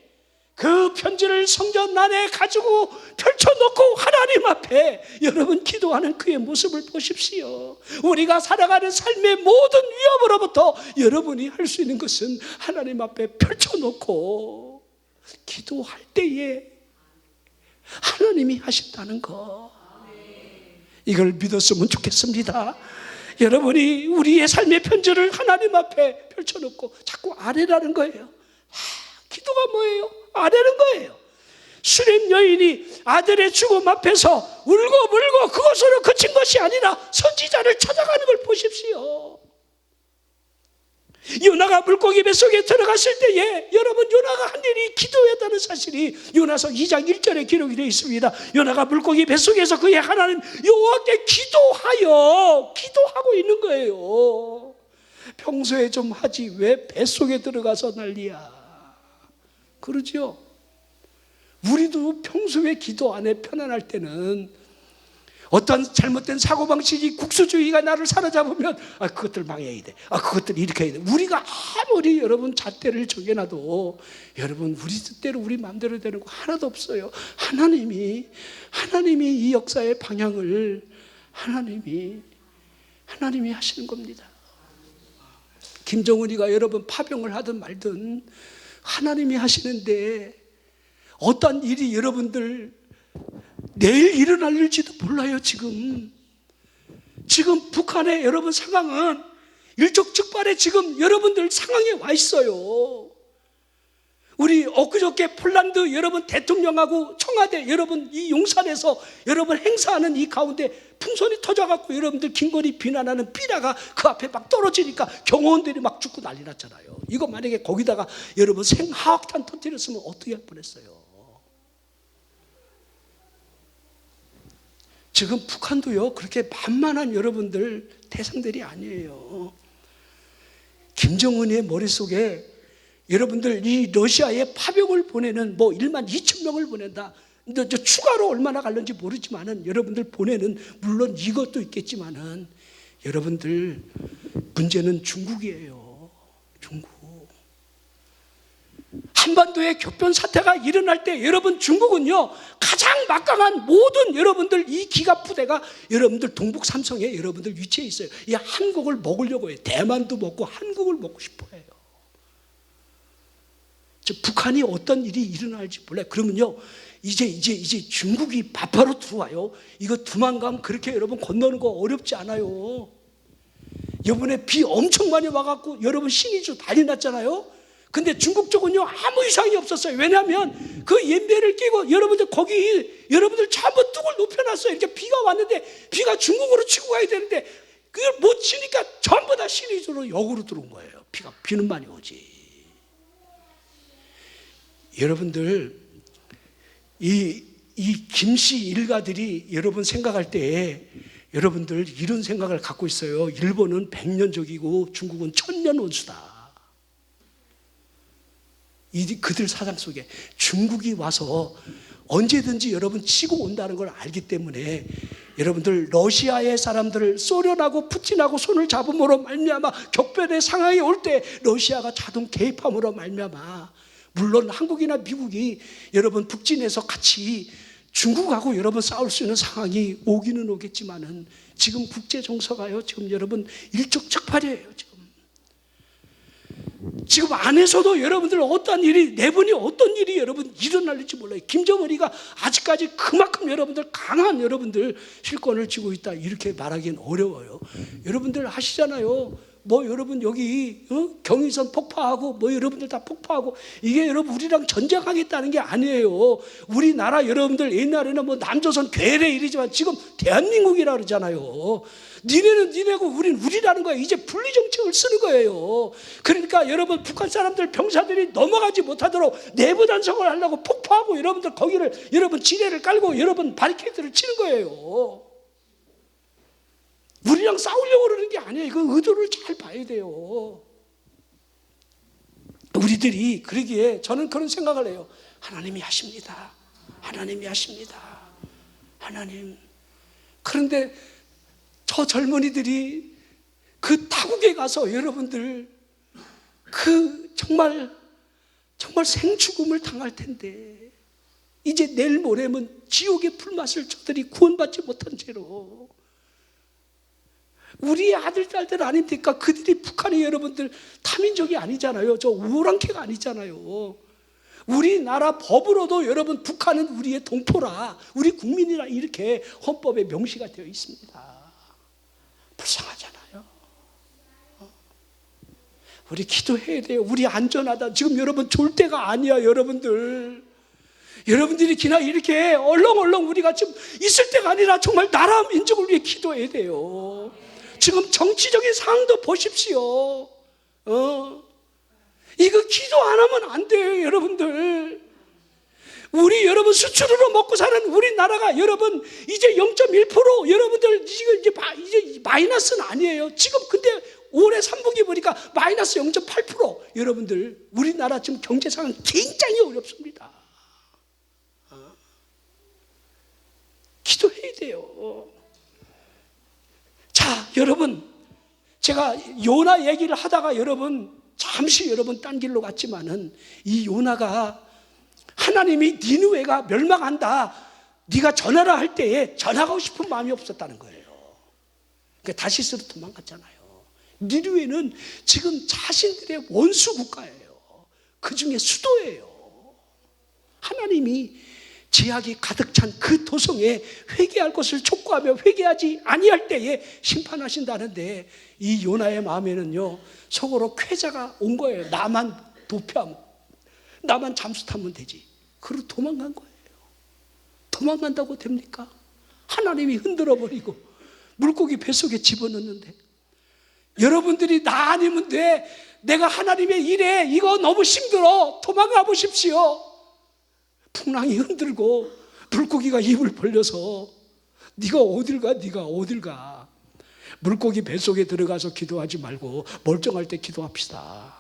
그 편지를 성전 안에 가지고 펼쳐놓고 하나님 앞에 여러분 기도하는 그의 모습을 보십시오. 우리가 살아가는 삶의 모든 위협으로부터 여러분이 할 수 있는 것은 하나님 앞에 펼쳐놓고 기도할 때에 하나님이 하신다는 거. 이걸 믿었으면 좋겠습니다. 여러분이 우리의 삶의 편지를 하나님 앞에 펼쳐놓고 자꾸 아뢰라는 거예요. 기도가 뭐예요? 아뢰는 거예요. 수렘 여인이 아들의 죽음 앞에서 울고 그것으로 그친 것이 아니라 선지자를 찾아가는 걸 보십시오. 요나가 물고기 뱃속에 들어갔을 때에 여러분 요나가 한 일이 기도했다는 사실이 요나서 2장 1절에 기록이 되어 있습니다. 요나가 물고기 뱃속에서 그의 하나님 여호와께 기도하고 있는 거예요. 평소에 좀 하지 왜 뱃속에 들어가서 난리야. 그러죠? 우리도 평소에 기도 안에 편안할 때는 어떤 잘못된 사고방식이 국수주의가 나를 사로잡으면 그것들 망해야 돼. 그것들 이렇게 해야 돼. 우리가 아무리 여러분 잣대를 정해놔도 여러분 우리 뜻대로 우리 마음대로 되는 거 하나도 없어요. 하나님이 이 역사의 방향을 하나님이 하시는 겁니다. 김정은이가 여러분 파병을 하든 말든 하나님이 하시는데 어떤 일이 여러분들 내일 일어날지도 몰라요. 지금 북한의 여러분 상황은 일촉즉발의 지금 여러분들 상황에 와 있어요. 우리 엊그저께 폴란드 여러분 대통령하고 청와대 여러분 이 용산에서 여러분 행사하는 이 가운데 풍선이 터져갖고 여러분들 긴거리 비난하는 삐라가 그 앞에 막 떨어지니까 경호원들이 막 죽고 난리 났잖아요. 이거 만약에 거기다가 여러분 생화학탄 터뜨렸으면 어떻게 할 뻔했어요. 지금 북한도요 그렇게 만만한 여러분들 대상들이 아니에요. 김정은의 머릿속에 여러분들 이 러시아에 파병을 보내는 1만 2천 명을 보낸다. 근데 추가로 얼마나 갈는지 모르지만은 여러분들 보내는 물론 이것도 있겠지만은 여러분들 문제는 중국이에요. 중국. 한반도에 격변 사태가 일어날 때 여러분 중국은요 가장 막강한 모든 여러분들 이 기갑 부대가 여러분들 동북 삼성에 여러분들 위치해 있어요. 이 한국을 먹으려고 해요. 대만도 먹고 한국을 먹고 싶어 해요. 북한이 어떤 일이 일어날지 몰라요. 그러면요, 이제 중국이 바로 들어와요. 이거 도망가면 그렇게 여러분 건너는 거 어렵지 않아요. 이번에 비 엄청 많이 와갖고 여러분 신의주 난리 났잖아요. 근데 중국 쪽은요 아무 이상이 없었어요. 왜냐하면 그 옌베를 끼고 여러분들 거기 여러분들 전부 뚝을 높여놨어요. 이렇게 비가 왔는데 비가 중국으로 치고 가야 되는데 그걸 못 치니까 전부 다 신의주로 역으로 들어온 거예요. 비는 많이 오지. 여러분들 이 김씨 일가들이 여러분 생각할 때 여러분들 이런 생각을 갖고 있어요. 일본은 100년적이고 중국은 1000년 원수다. 그들 사상 속에 중국이 와서 언제든지 여러분 치고 온다는 걸 알기 때문에 여러분들 러시아의 사람들을 소련하고 푸틴하고 손을 잡음으로 말미암아 격변의 상황이 올 때 러시아가 자동 개입함으로 말미암아 물론 한국이나 미국이 여러분 북진해서 같이 중국하고 여러분 싸울 수 있는 상황이 오기는 오겠지만은 지금 국제 정서가요 지금 여러분 일촉즉발이에요. 지금 안에서도 여러분들 어떤 일이 내분이 어떤 일이 여러분 일어날지 몰라요. 김정은이가 아직까지 그만큼 여러분들 강한 여러분들 실권을 쥐고 있다 이렇게 말하기는 어려워요. 여러분들 아시잖아요. 뭐 여러분 여기 경의선 폭파하고 뭐 여러분들 다 폭파하고 이게 여러분 우리랑 전쟁하겠다는 게 아니에요. 우리나라 여러분들 옛날에는 뭐 남조선 괴뢰 이러지만 지금 대한민국이라 그러잖아요. 니네는 니네고 우린 우리라는 거예요. 이제 분리정책을 쓰는 거예요. 그러니까 여러분 북한 사람들 병사들이 넘어가지 못하도록 내부 단속을 하려고 폭파하고 여러분들 거기를 여러분 지뢰를 깔고 여러분 바리케이드를 치는 거예요. 우리랑 싸우려고 그러는 게 아니에요. 그 의도를 잘 봐야 돼요. 우리들이 그러기에 저는 그런 생각을 해요. 하나님이 하십니다. 하나님이 하십니다. 하나님. 그런데 저 젊은이들이 그 타국에 가서 여러분들 그 정말 생죽음을 당할 텐데 이제 내일 모레면 지옥의 불맛을 저들이 구원받지 못한 채로 우리의 아들, 딸들 아닙니까? 그들이 북한이 여러분들 타민족이 아니잖아요. 저 오랑캐가 아니잖아요. 우리나라 법으로도 여러분 북한은 우리의 동포라, 우리 국민이라 이렇게 헌법에 명시가 되어 있습니다. 불쌍하잖아요. 우리 기도해야 돼요. 우리 안전하다. 지금 여러분 졸 때가 아니야, 여러분들. 여러분들이 그냥 이렇게 얼렁얼렁 우리가 지금 있을 때가 아니라 정말 나라 민족을 위해 기도해야 돼요. 지금 정치적인 상황도 보십시오. 이거 기도 안 하면 안 돼요, 여러분들. 우리 여러분 수출으로 먹고 사는 우리나라가 여러분 이제 0.1% 여러분들 이제 마이너스는 아니에요. 지금 근데 올해 3분기 보니까 마이너스 0.8% 여러분들 우리나라 지금 경제 상황 굉장히 어렵습니다. 기도해야 돼요. 자, 여러분 제가 요나 얘기를 하다가 여러분 잠시 여러분 딴 길로 갔지만은 이 요나가 하나님이 니느웨가 멸망한다 네가 전하라 할 때에 전하고 싶은 마음이 없었다는 거예요. 그러니까 다시스로 도망갔잖아요. 니느웨는 지금 자신들의 원수 국가예요. 그 중에 수도예요. 하나님이 죄악이 가득 찬 그 도성에 회개할 것을 촉구하며 회개하지 아니할 때에 심판하신다는데 이 요나의 마음에는요 속으로 쾌자가 온 거예요. 나만 도피하면, 나만 잠수 타면 되지. 그리고 도망간 거예요. 도망간다고 됩니까? 하나님이 흔들어버리고 물고기 뱃속에 집어넣는데 여러분들이 나 아니면 돼, 내가 하나님의 일에 이거 너무 힘들어, 도망가 보십시오. 풍랑이 흔들고 물고기가 입을 벌려서 네가 어딜 가, 네가 어딜 가. 물고기 뱃속에 들어가서 기도하지 말고 멀쩡할 때 기도합시다.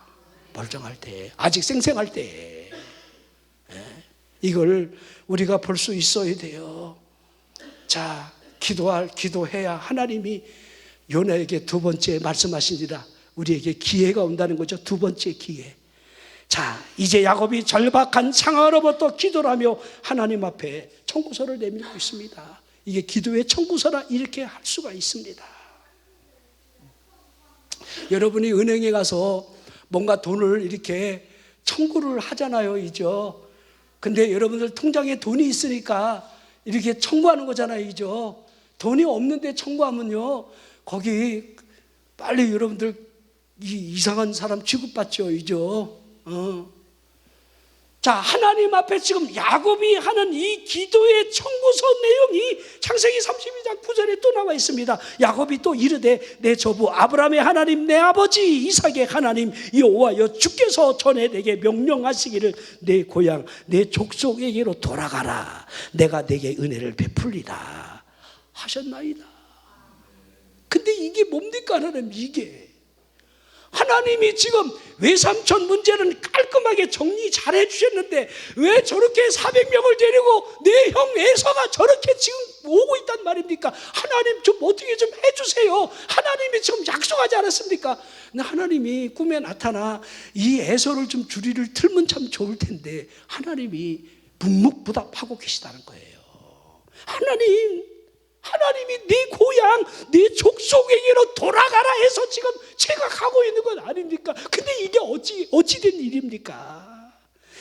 멀쩡할 때, 아직 생생할 때. 이걸 우리가 볼 수 있어야 돼요. 자, 기도해야 하나님이 요나에게 두 번째 말씀하시니라. 우리에게 기회가 온다는 거죠. 두 번째 기회. 자, 이제 야곱이 절박한 상황으로부터 기도를 하며 하나님 앞에 청구서를 내밀고 있습니다. 이게 기도의 청구서라 이렇게 할 수가 있습니다. 여러분이 은행에 가서 뭔가 돈을 이렇게 청구를 하잖아요, 이죠. 근데 여러분들 통장에 돈이 있으니까 이렇게 청구하는 거잖아요, 이죠. 돈이 없는데 청구하면요, 거기 빨리 여러분들 이상한 사람 취급받죠, 이죠. 자, 하나님 앞에 지금 야곱이 하는 이 기도의 청구서 내용이 창세기 32장 9절에 또 나와 있습니다. 야곱이 또 이르되 내 조부 아브라함의 하나님 내 아버지 이삭의 하나님 여호와여 주께서 전에 내게 명령하시기를 내 고향 내 족속에게로 돌아가라 내가 내게 은혜를 베풀리라 하셨나이다. 근데 이게 뭡니까 하나님? 이게 하나님이 지금 외삼촌 문제는 깔끔하게 정리 잘 해주셨는데 왜 저렇게 400명을 데리고 내 형 에서가 저렇게 지금 오고 있단 말입니까? 하나님 좀 어떻게 좀 해주세요. 하나님이 지금 약속하지 않았습니까? 근데 하나님이 꿈에 나타나 이 에서를 좀 주리를 틀면 참 좋을 텐데 하나님이 묵묵부답하고 계시다는 거예요. 하나님이 네 고향, 네 족속에게로 돌아가라 해서 지금 제가 가고 있는 건 아닙니까? 근데 이게 어찌된 일입니까?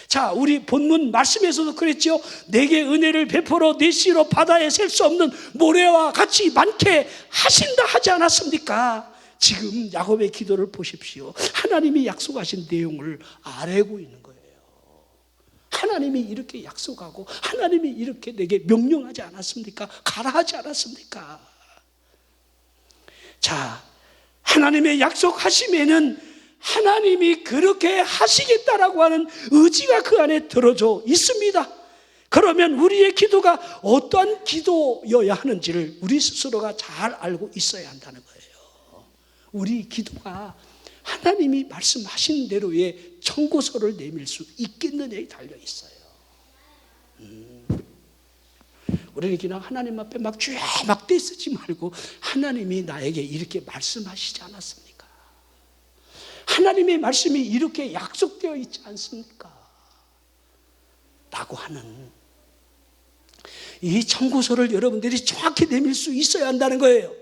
자, 우리 본문 말씀에서도 그랬죠. 내게 은혜를 베풀어 내 씨로 바다에 셀 수 없는 모래와 같이 많게 하신다 하지 않았습니까? 지금 야곱의 기도를 보십시오. 하나님이 약속하신 내용을 아뢰고 있는 거예요. 하나님이 이렇게 약속하고 하나님이 이렇게 내게 명령하지 않았습니까? 가라 하지 않았습니까? 자, 하나님의 약속하심에는 하나님이 그렇게 하시겠다라고 하는 의지가 그 안에 들어져 있습니다. 그러면 우리의 기도가 어떠한 기도여야 하는지를 우리 스스로가 잘 알고 있어야 한다는 거예요. 우리 기도가 하나님이 말씀하신 대로의 청구서를 내밀 수 있겠느냐에 달려 있어요. 우리는 그냥 하나님 앞에 막 쥐야 막 떼쓰지 말고 하나님이 나에게 이렇게 말씀하시지 않았습니까? 하나님의 말씀이 이렇게 약속되어 있지 않습니까? 라고 하는 이 청구서를 여러분들이 정확히 내밀 수 있어야 한다는 거예요.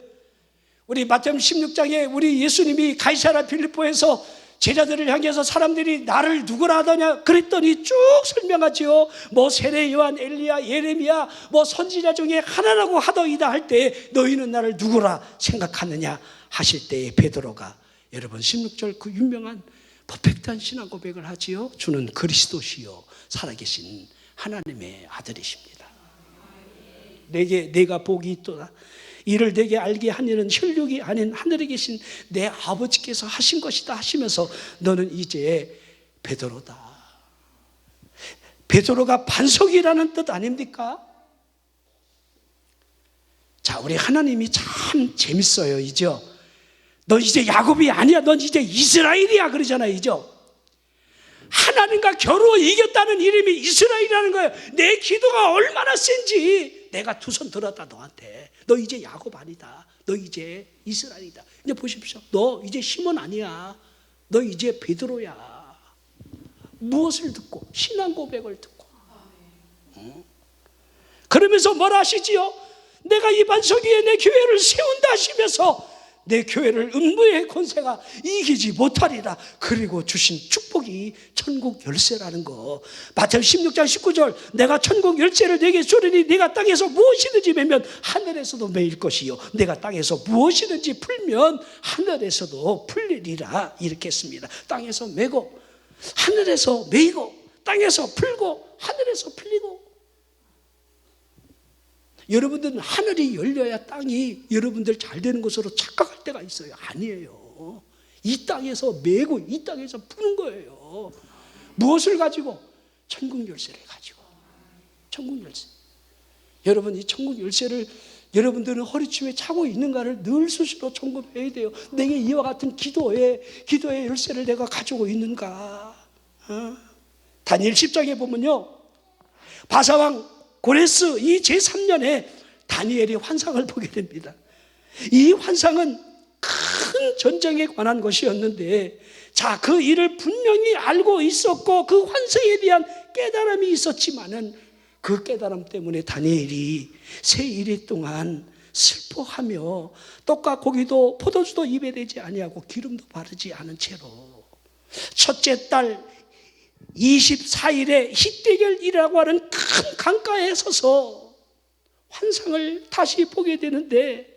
우리 마태복음 16장에 우리 예수님이 가이사랴 빌립보에서 제자들을 향해서 사람들이 나를 누구라 하더냐 그랬더니 쭉 설명하지요. 뭐 세례 요한 엘리야 예레미야 뭐 선지자 중에 하나라고 하더이다 할 때 너희는 나를 누구라 생각하느냐 하실 때에 베드로가 여러분 16절 그 유명한 퍼펙트한 신앙 고백을 하지요. 주는 그리스도시요 살아계신 하나님의 아들이십니다. 내가 복이 있도다. 이를 내게 알게 하니는 혈육이 아닌 하늘에 계신 내 아버지께서 하신 것이다 하시면서 너는 이제 베드로다. 베드로가 반석이라는 뜻 아닙니까? 자, 우리 하나님이 참 재밌어요, 이죠? 너 이제 야곱이 아니야, 넌 이제 이스라엘이야 그러잖아요, 이죠? 하나님과 겨루어 이겼다는 이름이 이스라엘이라는 거예요. 내 기도가 얼마나 센지 내가 두 손 들었다 너한테. 너 이제 야곱 아니다. 너 이제 이스라엘이다. 이제 보십시오. 너 이제 시몬 아니야. 너 이제 베드로야. 무엇을 듣고? 신앙 고백을 듣고. 그러면서 뭐라 하시지요? 내가 이 반석 위에 내 교회를 세운다 하시면서 내 교회를 음부의 권세가 이기지 못하리라. 그리고 주신 축복이 천국 열쇠라는 거. 마태복음 16장 19절 내가 천국 열쇠를 내게 주리니 네가 땅에서 무엇이든지 매면 하늘에서도 매일 것이요 내가 땅에서 무엇이든지 풀면 하늘에서도 풀리리라. 이렇게 했습니다. 땅에서 매고 하늘에서 매이고 땅에서 풀고 하늘에서 풀리고. 여러분들은 하늘이 열려야 땅이 여러분들 잘 되는 것으로 착각할 때가 있어요. 아니에요. 이 땅에서 매고 이 땅에서 푸는 거예요. 무엇을 가지고? 천국 열쇠를 가지고. 천국 열쇠. 여러분 이 천국 열쇠를 여러분들은 허리춤에 차고 있는가를 늘 수시로 점검해야 돼요. 내게 이와 같은 기도의 열쇠를 내가 가지고 있는가. 다니엘 10장에 보면요, 바사왕 고레스 이 제3년에 다니엘이 환상을 보게 됩니다. 이 환상은 큰 전쟁에 관한 것이었는데, 자, 그 일을 분명히 알고 있었고 그 환상에 대한 깨달음이 있었지만은 그 깨달음 때문에 다니엘이 세 일일 동안 슬퍼하며 떡과 고기도 포도주도 입에 대지 아니하고 기름도 바르지 않은 채로 첫째 달 24일에 히데겔이라고 하는 큰 강가에 서서 환상을 다시 보게 되는데,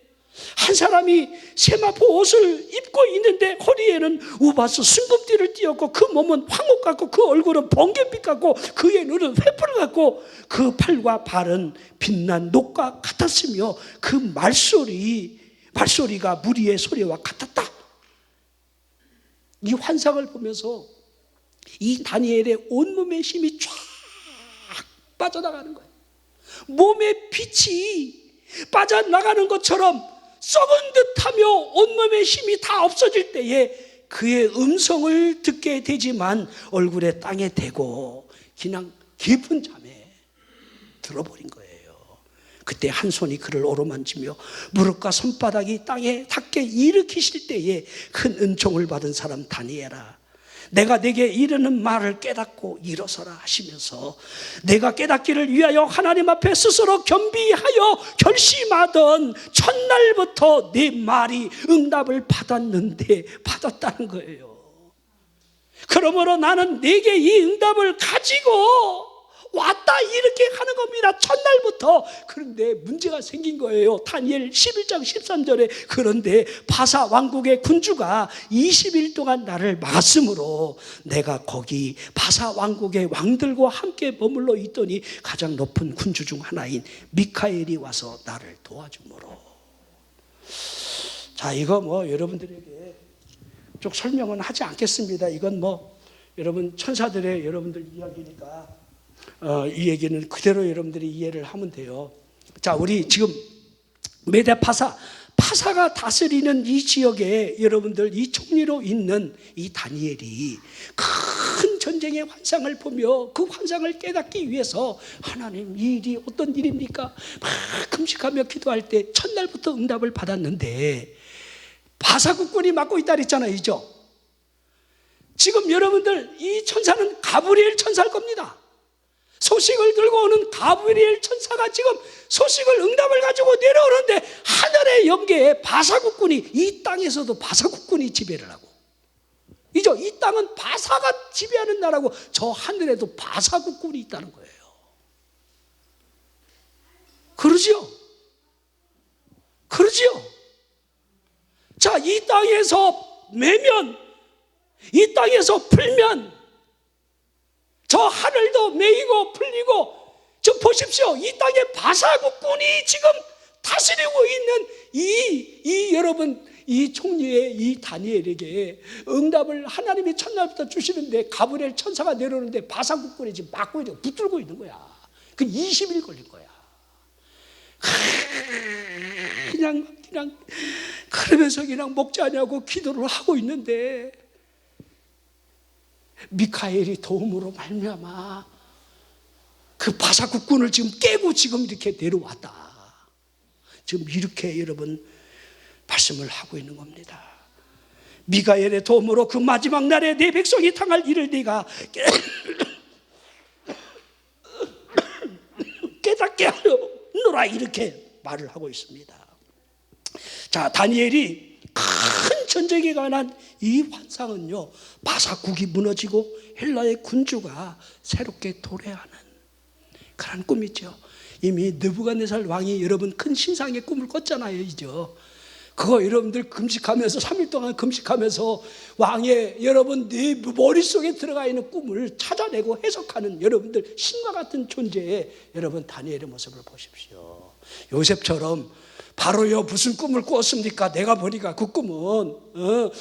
한 사람이 세마포 옷을 입고 있는데 허리에는 우바스 순금띠를 띄었고, 그 몸은 황옥 같고, 그 얼굴은 번갯빛 같고, 그의 눈은 횃불 같고, 그 팔과 발은 빛난 녹과 같았으며, 그 말소리가 무리의 소리와 같았다. 이 환상을 보면서 이 다니엘의 온몸의 힘이 쫙 빠져나가는 거예요. 몸의 빛이 빠져나가는 것처럼 썩은 듯하며 온몸의 힘이 다 없어질 때에 그의 음성을 듣게 되지만 얼굴에 땅에 대고 그냥 깊은 잠에 들어버린 거예요. 그때 한 손이 그를 오로만지며 무릎과 손바닥이 땅에 닿게 일으키실 때에 큰 은총을 받은 사람 다니엘아, 내가 내게 이르는 말을 깨닫고 일어서라 하시면서, 내가 깨닫기를 위하여 하나님 앞에 스스로 겸비하여 결심하던 첫날부터 내 말이 응답을 받았다는 거예요. 그러므로 나는 내게 이 응답을 가지고 왔다, 이렇게 하는 겁니다. 첫날부터. 그런데 문제가 생긴 거예요. 다니엘 11장 13절에 그런데 바사 왕국의 군주가 20일 동안 나를 막았으므로 내가 거기 바사 왕국의 왕들과 함께 머물러 있더니 가장 높은 군주 중 하나인 미카엘이 와서 나를 도와주므로. 자, 이거 뭐 여러분들에게 쭉 설명은 하지 않겠습니다. 이건 뭐 여러분 천사들의 여러분들 이야기니까 이 얘기는 그대로 여러분들이 이해를 하면 돼요. 자, 우리 지금 파사가 다스리는 이 지역에 여러분들 이 총리로 있는 이 다니엘이 큰 전쟁의 환상을 보며 그 환상을 깨닫기 위해서, 하나님 이 일이 어떤 일입니까? 막 금식하며 기도할 때 첫날부터 응답을 받았는데 바사 국군이 맡고 있다 그랬잖아요. 지금 여러분들 이 천사는 가브리엘 천사일 겁니다. 소식을 들고 오는 가브리엘 천사가 지금 소식을, 응답을 가지고 내려오는데 하늘의 영계에 바사국군이, 이 땅에서도 바사국군이 지배를 하고, 이 땅은 바사가 지배하는 나라고 저 하늘에도 바사국군이 있다는 거예요. 그러지요? 자, 이 땅에서 매면, 이 땅에서 풀면 저 하늘도 메이고 풀리고, 지금 보십시오. 이 땅에 바사국군이 지금 다스리고 있는 여러분, 이 총리의 이 다니엘에게 응답을 하나님이 첫날부터 주시는데 가브리엘 천사가 내려오는데 바사국군이 지금 막고 있는, 붙들고 있는 거야. 그 20일 걸린 거야. 그냥 그러면서 그냥 먹자냐고 기도를 하고 있는데 미카엘이 도움으로 말미암아 그 바사국군을 지금 깨고 지금 이렇게 내려왔다. 지금 이렇게 여러분 말씀을 하고 있는 겁니다. 미카엘의 도움으로 그 마지막 날에 내 백성이 당할 일을 내가 깨닫게 하노라, 이렇게 말을 하고 있습니다. 자, 다니엘이 큰 전쟁에 관한 이 환상은요, 바사국이 무너지고 헬라의 군주가 새롭게 도래하는 그런 꿈이죠. 이미 느부갓네살 왕이 여러분 큰 신상의 꿈을 꿨잖아요. 그거 여러분들 금식하면서 3일 동안 금식하면서 왕의 여러분 네 머릿속에 들어가 있는 꿈을 찾아내고 해석하는 여러분들 신과 같은 존재의 여러분 다니엘의 모습을 보십시오. 요셉처럼 바로요 무슨 꿈을 꾸었습니까? 내가 보니까 그 꿈은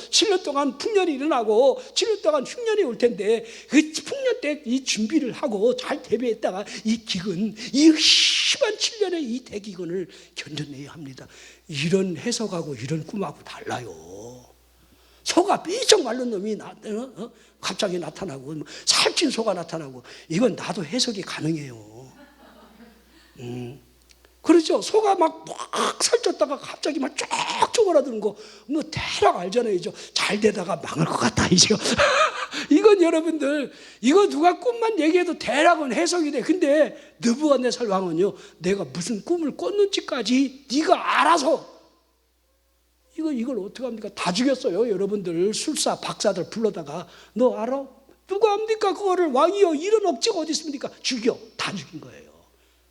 7년 동안 풍년이 일어나고 7년 동안 흉년이 올 텐데 그 풍년 때 이 준비를 하고 잘 대비했다가 이 기근, 이 심한 7년의 이 대기근을 견뎌내야 합니다. 이런 해석하고 이런 꿈하고 달라요. 소가 삐쩍 마른 놈이 갑자기 나타나고 살찐 소가 나타나고, 이건 나도 해석이 가능해요. 그렇죠. 소가 막 살쪘다가 갑자기 막 쫙 쪼그라드는 거, 뭐 대략 알잖아요. 잘 되다가 망할 것 같다. 이건 여러분들, 이거 누가 꿈만 얘기해도 대략은 해석이 돼. 근데 느부갓네살 왕은요, 내가 무슨 꿈을 꿨는지까지 네가 알아서, 이걸 어떻게 합니까? 다 죽였어요. 여러분들 술사 박사들 불러다가 너 알아? 누가 합니까? 그거를 왕이여 이런 억지가 어디 있습니까? 죽여. 다 죽인 거예요.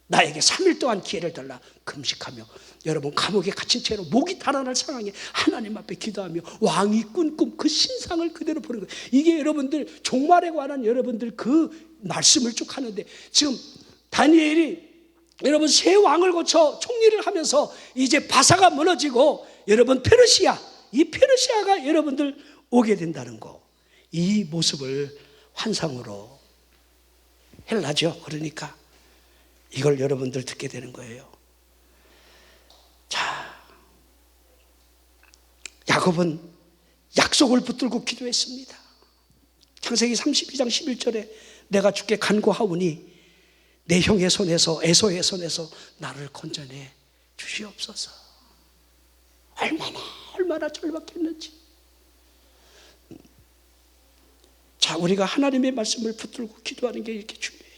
나에게 3일 동안 기회를 달라. 금식하며 여러분 감옥에 갇힌 채로 목이 달아날 상황에 하나님 앞에 기도하며 왕이 꾼 꿈 그 신상을 그대로 보는 거예요. 이게 여러분들 종말에 관한 여러분들 그 말씀을 쭉 하는데, 지금 다니엘이 여러분 새 왕을 거쳐 총리를 하면서 이제 바사가 무너지고 여러분 페르시아, 이 페르시아가 여러분들 오게 된다는 거, 이 모습을 환상으로 헬라죠. 그러니까 이걸 여러분들 듣게 되는 거예요. 자, 야곱은 약속을 붙들고 기도했습니다. 창세기 32장 11절에 내가 주께 간구하오니 내 형의 손에서 에서의 손에서 나를 건져내 주시옵소서. 얼마나 절박했는지. 자, 우리가 하나님의 말씀을 붙들고 기도하는 게 이렇게 중요해요.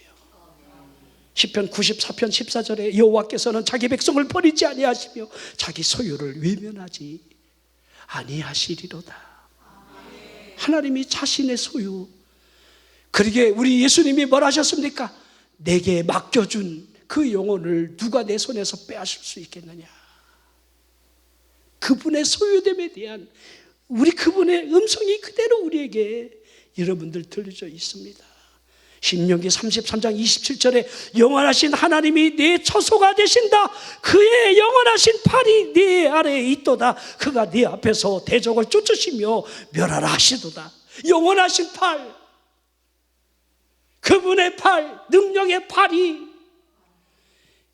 시편 94편 14절에 여호와께서는 자기 백성을 버리지 아니하시며 자기 소유를 외면하지 아니하시리로다. 하나님이 자신의 소유, 그러게 우리 예수님이 뭘 하셨습니까? 내게 맡겨준 그 영혼을 누가 내 손에서 빼앗을 수 있겠느냐. 그분의 소유됨에 대한 우리 그분의 음성이 그대로 우리에게 여러분들 들려져 있습니다. 신명기 33장 27절에 영원하신 하나님이 내 처소가 되신다. 그의 영원하신 팔이 네 아래에 있도다. 그가 네 앞에서 대적을 쫓으시며 멸하라 하시도다. 영원하신 팔, 그분의 팔, 능력의 팔이,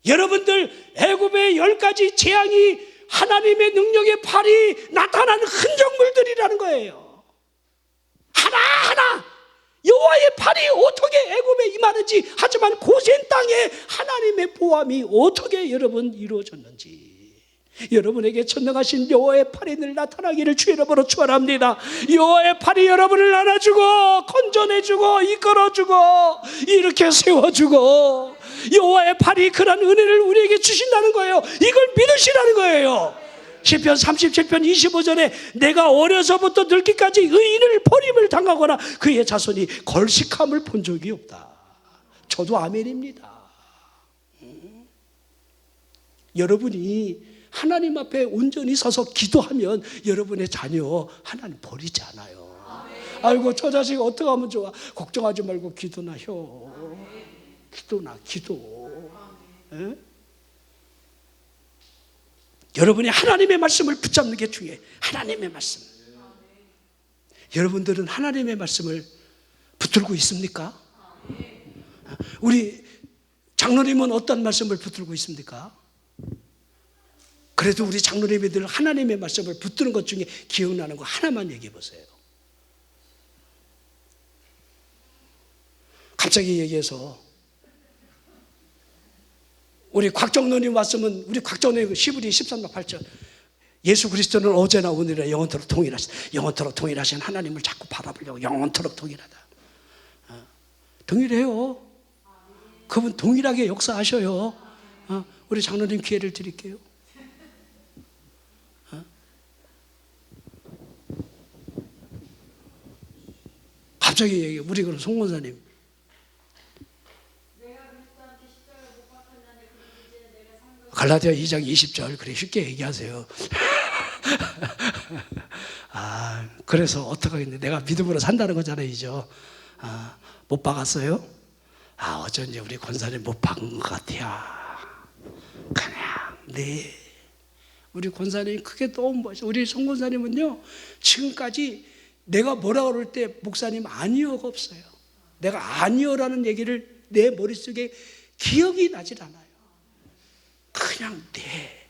여러분들 애굽의 10가지 재앙이 하나님의 능력의 팔이 나타난 흔적물들이라는 거예요. 하나하나 여호와의 팔이 어떻게 애굽에 임하는지, 하지만 고센 땅에 하나님의 보암이 어떻게 여러분 이루어졌는지, 여러분에게 전능하신 여호와의 팔이 늘 나타나기를 주의 이름으로 축원합니다. 여호와의 팔이 여러분을 안아주고 건져내주고 이끌어주고 이렇게 세워주고, 여호와의 팔이 그런 은혜를 우리에게 주신다는 거예요. 이걸 믿으시라는 거예요. 시편 37편 25절에 내가 어려서부터 늙기까지 의인을 버림을 당하거나 그의 자손이 걸식함을 본 적이 없다. 저도 아멘입니다. 여러분이 하나님 앞에 온전히 서서 기도하면 여러분의 자녀 하나님 버리지 않아요. 아이고 저 자식 어떻게 하면 좋아. 걱정하지 말고 기도나 혀. 기도나 기도. 에? 여러분이 하나님의 말씀을 붙잡는 게 중요해요. 하나님의 말씀. 여러분들은 하나님의 말씀을 붙들고 있습니까? 우리 장로님은 어떤 말씀을 붙들고 있습니까? 그래도 우리 장로님이 늘 하나님의 말씀을 붙드는 것 중에 기억나는 거 하나만 얘기해 보세요. 갑자기 얘기해서 우리 곽정로님 왔으면 우리 곽정로님 시브리 13장 8절 예수 그리스도는 어제나 오늘이나 영원토록 동일하신, 영원토록 동일하신 하나님을 자꾸 바라보려고. 영원토록 동일하다. 동일해요. 그분 동일하게 역사하셔요. 우리 장로님 기회를 드릴게요. 갑자기 얘기해. 우리 그럼 송 권사님. 갈라디아 2장 20절 그래 쉽게 얘기하세요. 그래서 어떡하겠네. 내가 믿음으로 산다는 거잖아요. 이죠. 못 박았어요? 어쩐지 우리 권사님 못 박은 것 같아요. 그냥 네. 우리 권사님 크게 너무 멋있어. 우리 송 권사님은요 지금까지 내가 뭐라 그럴 때 목사님 아니요가 없어요. 내가 아니요라는 얘기를 내 머릿속에 기억이 나질 않아요. 그냥 네.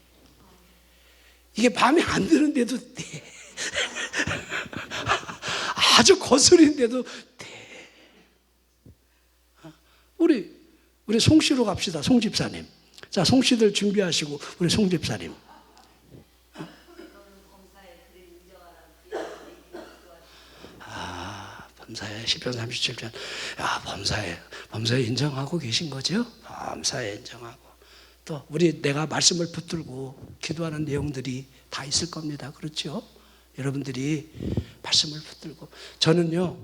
이게 마음에 안 드는데도 네. 아주 거슬린데도 네. 우리 송씨로 갑시다. 송 집사님. 자, 송씨들 준비하시고 우리 송 집사님. 범사에 시편 37편. 범사에 인정하고 계신 거죠? 범사에 인정하고. 또 우리 내가 말씀을 붙들고 기도하는 내용들이 다 있을 겁니다. 그렇죠? 여러분들이 말씀을 붙들고. 저는요,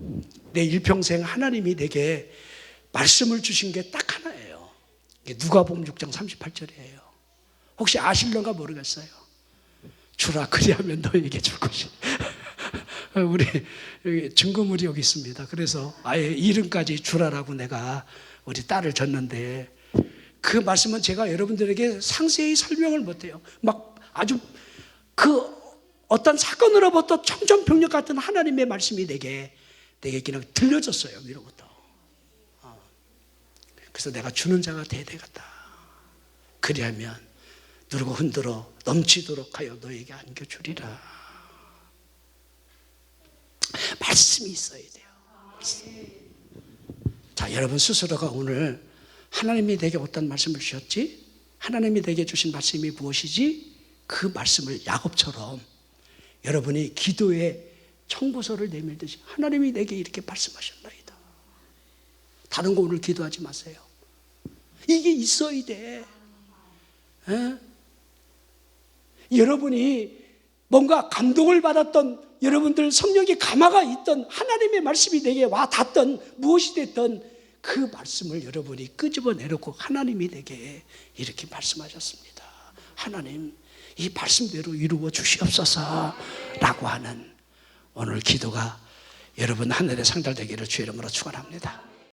내 일평생 하나님이 내게 말씀을 주신 게 딱 하나예요. 누가복음 6장 38절이에요. 혹시 아실런가 모르겠어요. 주라 그리하면 너에게 줄 것이. 우리 여기 증거물이 여기 있습니다. 그래서 아예 이름까지 주라라고 내가 우리 딸을 줬는데, 그 말씀은 제가 여러분들에게 상세히 설명을 못해요. 막 아주 그 어떤 사건으로부터 청천벽력 같은 하나님의 말씀이 내게 그냥 들려졌어요. 위로부터. 그래서 내가 주는 자가 돼야 되겠다. 그리하면 누르고 흔들어 넘치도록 하여 너에게 안겨주리라. 말씀이 있어야 돼요. 자, 여러분 스스로가 오늘 하나님이 내게 어떤 말씀을 주셨지? 하나님이 내게 주신 말씀이 무엇이지? 그 말씀을 야곱처럼 여러분이 기도에 청구서를 내밀듯이 하나님이 내게 이렇게 말씀하셨나이다. 다른 거 오늘 기도하지 마세요. 이게 있어야 돼. 에? 여러분이 뭔가 감동을 받았던, 여러분들 성령의 감화가 있던, 하나님의 말씀이 내게 와 닿던, 무엇이 됐던 그 말씀을 여러분이 끄집어내놓고 하나님이 내게 이렇게 말씀하셨습니다. 하나님, 이 말씀대로 이루어 주시옵소서 라고 하는 오늘 기도가 여러분 하늘에 상달되기를 주의 이름으로 축원합니다.